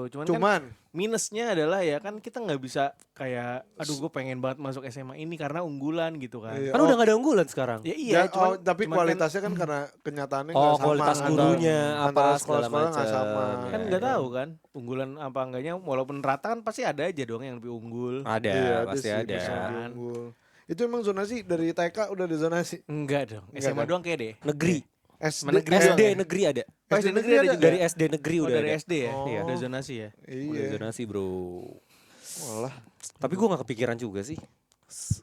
Cuman, kan Cuman minusnya adalah ya kan kita nggak bisa kayak aduh gue pengen banget masuk SMA ini karena unggulan gitu kan. iya, Kan udah nggak ada unggulan sekarang. Ya iya, tapi cuman kualitasnya kan karena kenyataannya Oh, nggak sama. kualitas gurunya apa antara segala sekolah-sekolah nggak macam. sama. kan Ya, nggak ya. tahu kan unggulan apa enggaknya walaupun rata kan pasti ada aja dong yang lebih unggul. Ada, Iya, pasti sih, ada. bisa lebih unggul. Itu emang zonasi dari TK udah ada zonasi. Enggak dong. Enggak SMA kan? doang kayak deh. Negeri. SD, SD negeri ada. Oh, SD negeri ada juga? Dari SD negeri Oh, udah dari ada. SD ya? Oh. Iya. Udah zonasi ya? Udah Iya. zonasi bro. Walah, Tapi gue gak kepikiran juga sih.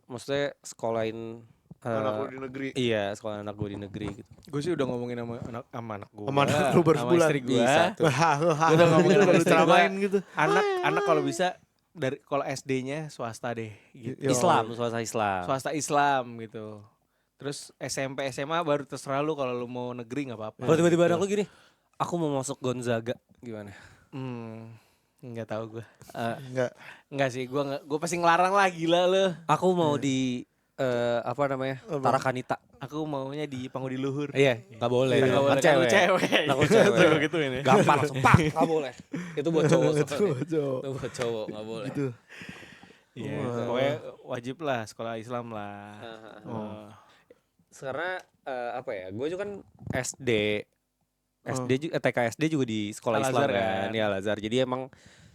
Maksudnya sekolahin anak lu di negeri. Iya, sekolah anak gue di negeri gitu. Gue sih udah ngomongin sama anak gue. Sama anak lu baru sama sebulan. istri gue. Bisa tuh. Udah ngomongin sama Lu istri ceramain gua. gitu. Anak kalau bisa dari kalau SD-nya swasta deh gitu. Yo. Islam, swasta Islam. Swasta Islam gitu. Terus SMP SMA baru terserah lu kalau lu mau negeri nggak apa-apa. Kalau tiba-tiba anak lu gini, aku mau masuk Gonzaga, gimana? Nggak tahu gue. Enggak. Sih, gue pasti ngelarang lah gila lu. Aku mau di apa namanya? Tarakanita. Aku maunya di Pangudi Luhur. Iya, nggak boleh. Nggak dong. boleh, Kan kan lu cewek. Nah, lu cewek. Tuh, gitu ini. Gampar langsung, pak, nggak boleh. Itu buat cowok. Itu soalnya. cowok. Itu buat cowok, nggak boleh. Gitu. Iya, Wah. pokoknya wajib lah sekolah Islam lah. Oh. Karena apa ya? Gue juga kan SD juga TK SD juga di sekolah Islam Al-Azhar kan. kan? Ya Al-Azhar. Jadi emang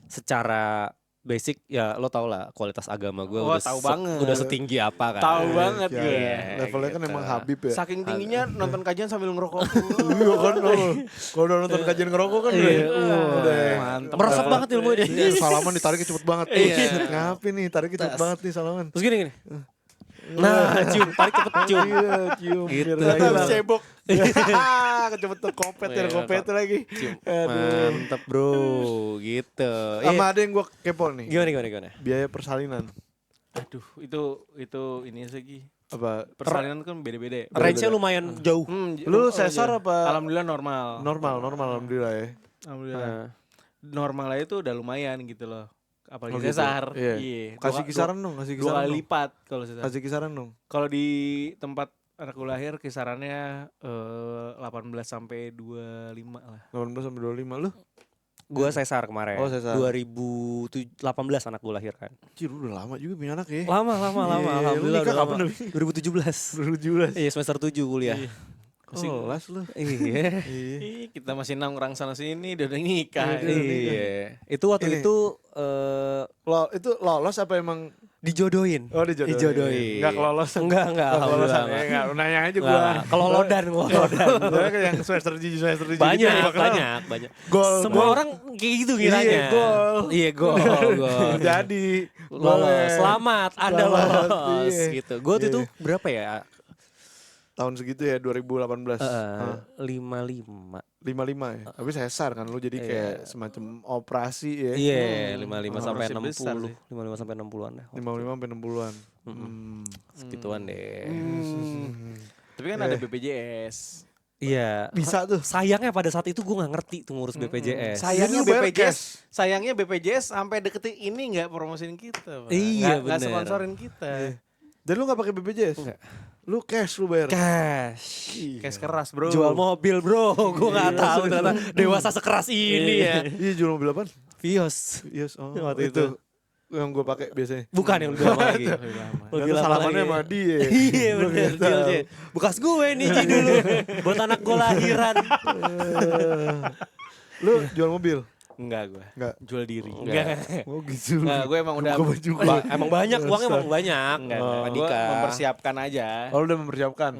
secara basic ya lo tau lah kualitas agama gue Oh, tahu banget. udah setinggi apa kan. Tahu banget Ya, gue. ya. Levelnya kan gitu. emang Habib ya. Saking tingginya nonton kajian sambil ngerokok. Iya kan kalau udah nonton kajian ngerokok kan Iya, udah mantap. Meresap banget ilmu ini. Iya, salaman ditariknya cepet banget. Iya. Ngapain nih tariknya cepet banget nih salaman. Terus gini. Nah, cium, tarik cepet cium. Iya, cium. Gitu. Biar Habis hilang. cebok. Kecepet tuh kopet Iya, ya kopet lagi. Mantep bro, gitu. Sama ada yang gue kepo nih. Gimana? Biaya persalinan. Aduh, itu ini segi. Apa? Persalinan kan beda-beda ya. Range-nya lumayan jauh. Lu sesar iya. apa? Alhamdulillah normal. Normal alhamdulillah ya. Alhamdulillah. Nah, Normal aja itu udah lumayan gitu loh. Apalagi Oh, gitu. sesar. Iya. Kasih kisaran dong, kasih Dua kisaran kali dong. lipat kalau sesar. Kasih kisaran dong. Kalau di tempat anakku lahir kisarannya 18 sampai 25 lah. 18 sampai 25 lu? gua sesar kemarin. Oh, sesar. 2018 anak gua lahir kan. Cih, lu udah lama juga punya anak ya. Lama. Iya, Alhamdulillah lu nikah udah lama. kapan, 2017. 2017. Iya, semester 7 kuliah. Kelas lu. Iya. Iya. Ih, kita masih nongkrong sana sini udah nikah. Iya. Itu waktu Ini. itu Itu lolos apa emang dijodohin. Oh, dijodohin. Dijodohin. Enggak kelolosan. Enggak, Kelolosan. alhamdulillah. Enggak, nanya aja Enggak, gua. kelolodan. Soalnya kayak yang semester 7 Banyak. Gol. Semua orang kayak gitu kiranya. Iya, gol. Iya, gol. Jadi Lolos. Selamat, Anda Selamat, lolos iya. gitu. Gue waktu Iya. itu berapa ya? tahun segitu ya 2018. 55. 55 ya. Tapi sesar kan lu jadi kayak semacam operasi ya. Iya, 55 sampai Operasi besar 60. sih. 55 sampai 60-an deh. 55 sampai 60-an. Segituan deh. Tapi kan ada BPJS. Iya. Bisa tuh. Sayangnya pada saat itu gue nggak ngerti tuh ngurus BPJS. Sayangnya Jadi lu bayar Sayangnya BPJS sampai deketin ini nggak promosiin kita, Pak. Iya, Nggak bener. sponsorin kita. Dan lu gak pakai BPJS? Enggak. Lu cash lu bayar. Cash. Cash keras, Bro. Jual mobil bro, gue nggak tahu ternyata dewasa sekeras ini ya. Iya, jual mobil apaan? Vios. Yes, oh. Waktu itu yang gue pakai biasanya. Bukan yang lebih lama lagi. Lebih lama. Lebih Ternyata lama salamannya lagi. sama dia. Iya Lu bener, nggak tahu. Jil. Bekas gue nih Ji dulu. Buat anak gue lahiran. Lu jual mobil? Enggak gue. Enggak. Jual diri. Enggak. Oh gitu. Enggak, gue emang udah Buka baju gua. Emang banyak, uangnya emang banyak. enggak. Sama Gue Dika. mempersiapkan aja. Oh, lu udah mempersiapkan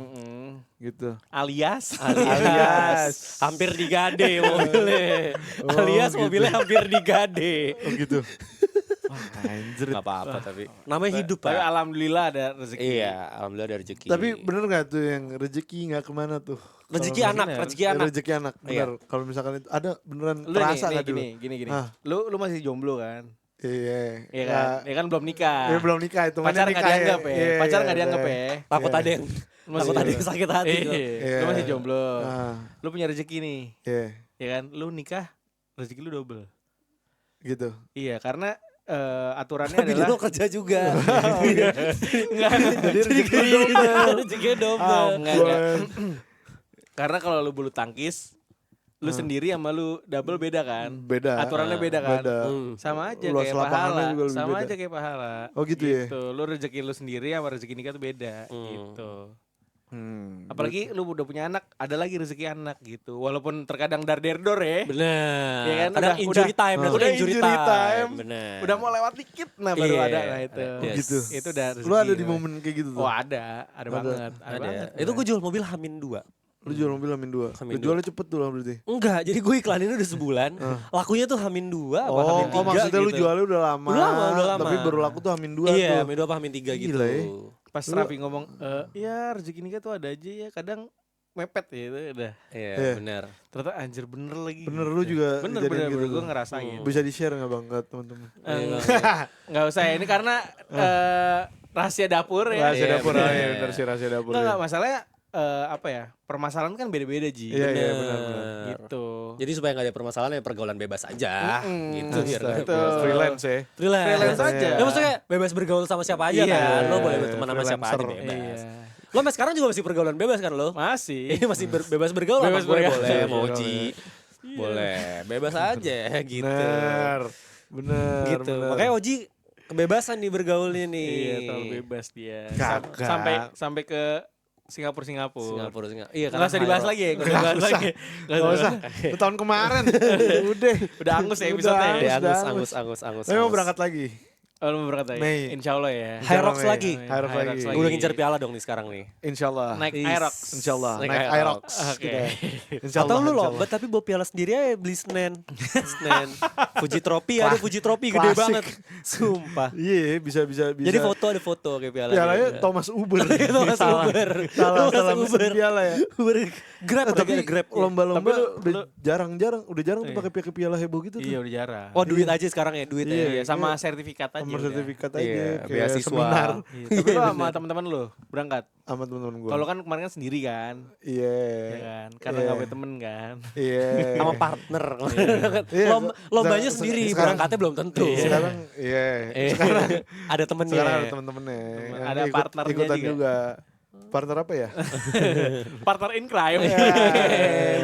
gitu. Alias. Alias hampir digade mobilnya. Oh, Alias gitu. mobilnya hampir digade. Oh gitu. Wah, anjir. Gak apa-apa tapi namanya hidup Tapi Pak. alhamdulillah ada rezeki. Iya, alhamdulillah ada rezeki. Tapi bener gak tuh yang rezeki gak kemana tuh? rezeki Kalau anak, bener. rezeki anak. Rezeki anak, bener. Kalau misalkan itu ada beneran Lu terasa nih, gak dulu? gini. Ah. Lu masih jomblo kan? Iya. Iya kan? Ya kan belum nikah. Ya belum nikah itu. Pacar nggak dianggap ya? Iya, Pacar iya, nggak dianggap iya. ya? Takut Iya. ada yang takut ada yang sakit hati. Iya. kok. Iya. Lu masih jomblo. Ah, Lu punya rezeki nih. iya, Ya kan? Lu nikah, rezeki lu double. gitu. Iya, karena aturannya Tapi adalah dulu kerja juga. enggak. Jadi rezeki lu double. Rezekinya double. Enggak. Karena kalau lu bulu tangkis, lu sendiri sama lu double beda kan? Beda. Aturannya beda kan? Beda. Sama aja Luas kayak lapangannya pahala. juga lebih Sama beda. aja kayak pahala. Oh gitu ya? Lu rezeki lu sendiri sama rezeki nikah tuh beda gitu. Hmm. Apalagi lu udah punya anak, ada lagi rezeki anak gitu. Walaupun terkadang dar-der-dor ya. Bener. Iya kan? Kadang Udah- injury time, udah udah injury injury time. time. Bener. Udah mau lewat dikit nah baru Iya, ada lah itu. ada. Oh, gitu. Itu udah rezeki. Lu ada di namanya. momen kayak gitu tuh? Oh, ada banget. Ada banget. Itu gue jual mobil Hamin 2. Lu jual mobil Hamin 2. Hamin Lu jualnya cepet tuh lah berarti. Enggak, jadi gue iklanin udah sebulan. Lakunya tuh Hamin 2 apa Hamin 3 Oh, maksudnya lu gitu. jualnya udah lama. Udah lama. Tapi baru laku tuh Hamin 2 Iya, tuh. Hamin 2 apa Hamin 3 gitu. Gila ya. Pas Raffi ngomong, ya rezeki nikah tuh ada aja ya. Kadang mepet ya itu udah. Iya, Iya. bener. Ternyata anjir bener lagi. Bener, lu juga Bener kejadian gitu gue tuh. ngerasain. Bisa di-share gak bang ke teman-teman? Nggak usah ya, ini karena rahasia dapur ya. Rahasia Iya, dapur, bener. ya bener sih rahasia dapur. Enggak, ya. masalahnya apa ya? Permasalahan kan beda-beda Ji. Iya, iya, Bener. benar-benar. Gitu. Jadi supaya gak ada permasalahan ya pergaulan bebas aja gitu biar Astaga, nggak ada Betul. freelance ya. Freelance aja. Ya maksudnya bebas bergaul sama siapa aja Iya, kan. Lo boleh iya, berteman sama siapa aja freelancer. bebas. Iya. Lo sampai sekarang juga masih pergaulan bebas kan lo? Masih. Iya masih bebas bergaul Bebas sama gue bergaul. boleh, Iya, Moji. Iya. Boleh, bebas aja gitu. Bener. Bener. Gitu. bener. Makanya Oji kebebasan nih bergaulnya nih. Iya, terlalu bebas dia. Kagak. Sampai ke Singapura. Singapura. Iya, Nggak usah dibahas lagi ya. Nggak usah dibahas lagi. Nggak Gak usah. usah. Itu tahun kemarin. Udah. Udah angus ya episode-nya ya. Udah Angus. angus. Tapi mau berangkat lagi. Oh, lu mau berangkat lagi? Mei. Insya Allah ya. High Rocks Mei. lagi. High Rocks lagi. Gue udah ngincer piala dong nih sekarang nih. Insya Allah. Naik Is. Aerox. Insya Allah. Naik Naik Aerox. Aerox. Oke. Kita. Insya Atau Allah, lu insya lomba Allah. tapi bawa piala sendiri aja beli Senen. Fuji Trophy ada Fuji Trophy gede Klasik. banget. Sumpah. Iya, bisa. Jadi ada foto kayak piala. Pialanya Thomas Uber. Thomas Uber. Salah Thomas mesen piala ya. Uber. Grab Tapi Grab. lomba-lomba Tapi udah jarang-jarang tuh Iya. pakai piala heboh gitu tuh. Iya udah jarang. Oh duit aja sekarang ya duit Iya, ya. sama sertifikat aja. Nomor udah. sertifikat aja Iya, kayak beasiswa. seminar Iya, tapi lu sama teman-teman lu berangkat. sama teman-teman gue. Kalau kan kemarin kan sendiri kan. Iya. Ya kan? Karena Iya. nggak punya temen kan. Iya. Sama partner. Iya, Lombanya se- sendiri, sekarang- berangkatnya belum tentu. Sekarang iya. Eh, ada temennya. Sekarang ada temen-temennya. Temen- yang ada partnernya ikutan juga. juga. Partner apa ya? Partner in crime.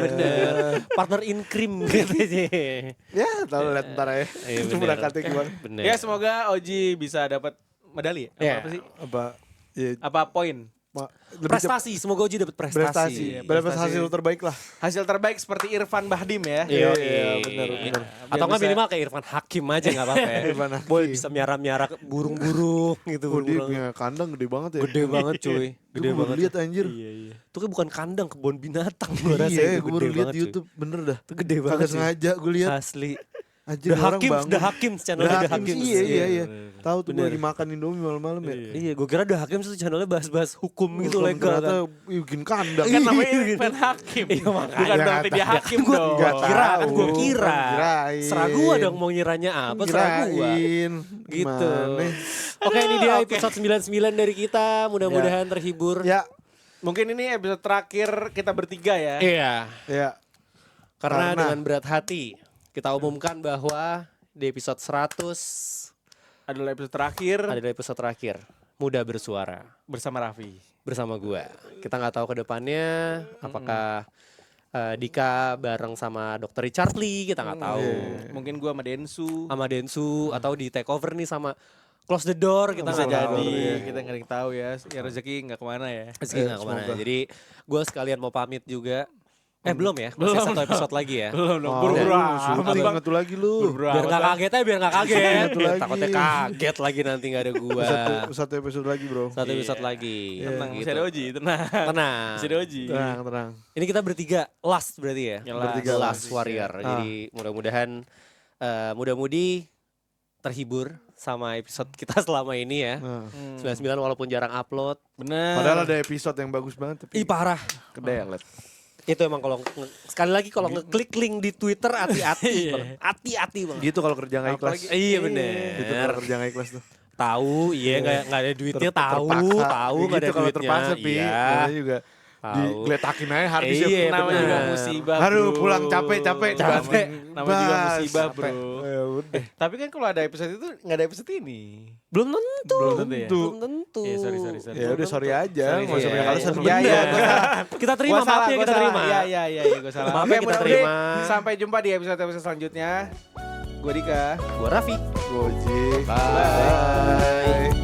Bener. Partner in crime katanya. Ya, tahu lihat ntar ya. Iya, Itu bener. berangkatnya gimana? Bener. Ya semoga Oji bisa dapat medali ya. Iya. Apa sih? Apa? Ya, Apa poin? lebih Prestasi, semoga Oji dapat cepat- prestasi. prestasi. Dapat Prestasi. hasil terbaik lah. Hasil terbaik seperti Irfan Bahdim ya. Iya, bener. Atau nggak minimal kayak Irfan Hakim aja nggak apa-apa ya. Irfan Hakim. Boy bisa miara-miara burung-burung gitu. Oh, dia burung-burung. punya kandang gede banget ya. Gede banget cuy. Gede Gue baru banget. lihat anjir. Itu kan bukan kandang, kebun binatang gua rasa Iya, itu gue baru gede lihat banget di cuy. YouTube. Bener dah. Itu gede banget. Kagak cuy. sengaja gue lihat. Asli. Anjir, The orang Hakim, bangun. The Hakim, channelnya The Hakim. Iya. Tahu tuh gue Bener. lagi makan Indomie malam-malam ya. Iya, gue kira The Hakim tuh channelnya bahas-bahas hukum gitu Hukum legal ternyata kan. bikin kandang. Kan namanya Irfan Hakim. Iya, makanya. Bukan Ya, berarti dia hakim Gua dong. nggak kira kan tahu. gue kira. Kirain. Serah gua dong mau nyiranya apa, serah gua. Kirain. Gitu. Gimana? Oke, ini dia Oke. episode 99 dari kita. Mudah-mudahan terhibur. Ya, Mungkin ini episode terakhir kita bertiga ya. Iya. ya. Karena Karena- dengan berat hati kita umumkan bahwa di episode 100 Adalah episode terakhir adalah episode terakhir. Muda bersuara bersama Raffi. bersama gua. Kita nggak tahu ke depannya apakah Dika bareng sama Dr. Richard Lee, kita nggak tahu. Mungkin gua sama Densu. Sama Densu atau di take over nih sama Close the Door, kita Bisa nggak tahu. jadi, iya. kita nggak ada yang tahu ya. Ya rezeki nggak kemana ya. Rezeki nggak kemana. semoga. Jadi gue sekalian mau pamit juga. Belum ya, masih Belum. satu episode lagi ya. Belum dong. Oh, Buru-buru syuting amat, Bang. satu lagi lu. Buru-buru Biar amat, nggak Bang. kaget aja, biar nggak kaget. Satu lagi. Takutnya kaget lagi nanti nggak ada gua. Satu episode lagi, Bro. Satu Iya. episode lagi. Tenang, Gitu. masih ada Oji, tenang. Tenang. Masih ada Oji. Tenang. Ini kita bertiga last berarti ya. Ya, Bertiga Last last. Warrior. Jadi mudah-mudahan mudah-mudi terhibur sama episode kita selama ini ya. Nah. 99 walaupun jarang upload. Bener. Padahal ada episode yang bagus banget tapi Ih parah. kedelet. Itu emang kalau sekali lagi kalau ngeklik link di Twitter hati-hati banget. Hati-hati banget. Gitu kalau kerja nggak ikhlas. Apalagi- Iya Gitu bener. kalau kerja nggak ikhlas tuh. Tahu, iya nggak ada duitnya, tahu, Terpaksa. tahu Ya nggak ada gitu kalau duitnya. terpaksa, Pi. Iya. Namanya juga Tahu. digeletakin aja hard disk. Iya, Namanya juga bener. musibah, Aduh, bro. pulang capek. Capek. Namanya juga Bas, musibah, capek. bro. Ya udah. Tapi kan kalau ada episode itu nggak ada episode ini. Belum tentu. Belum tentu ya? Belum tentu. Iya, sorry. Ya udah sorry aja, Sorry, nggak usah sorry. banyak alasan. Iya, iya. Kita terima, Gua salah, maaf ya gua kita salah. terima. Iya, gue salah. Maaf Oke, ya, kita mudah-mudahan terima. sampai jumpa di episode-episode selanjutnya. Gue Dika. Gua Raffi. Goji. Bye. Bye.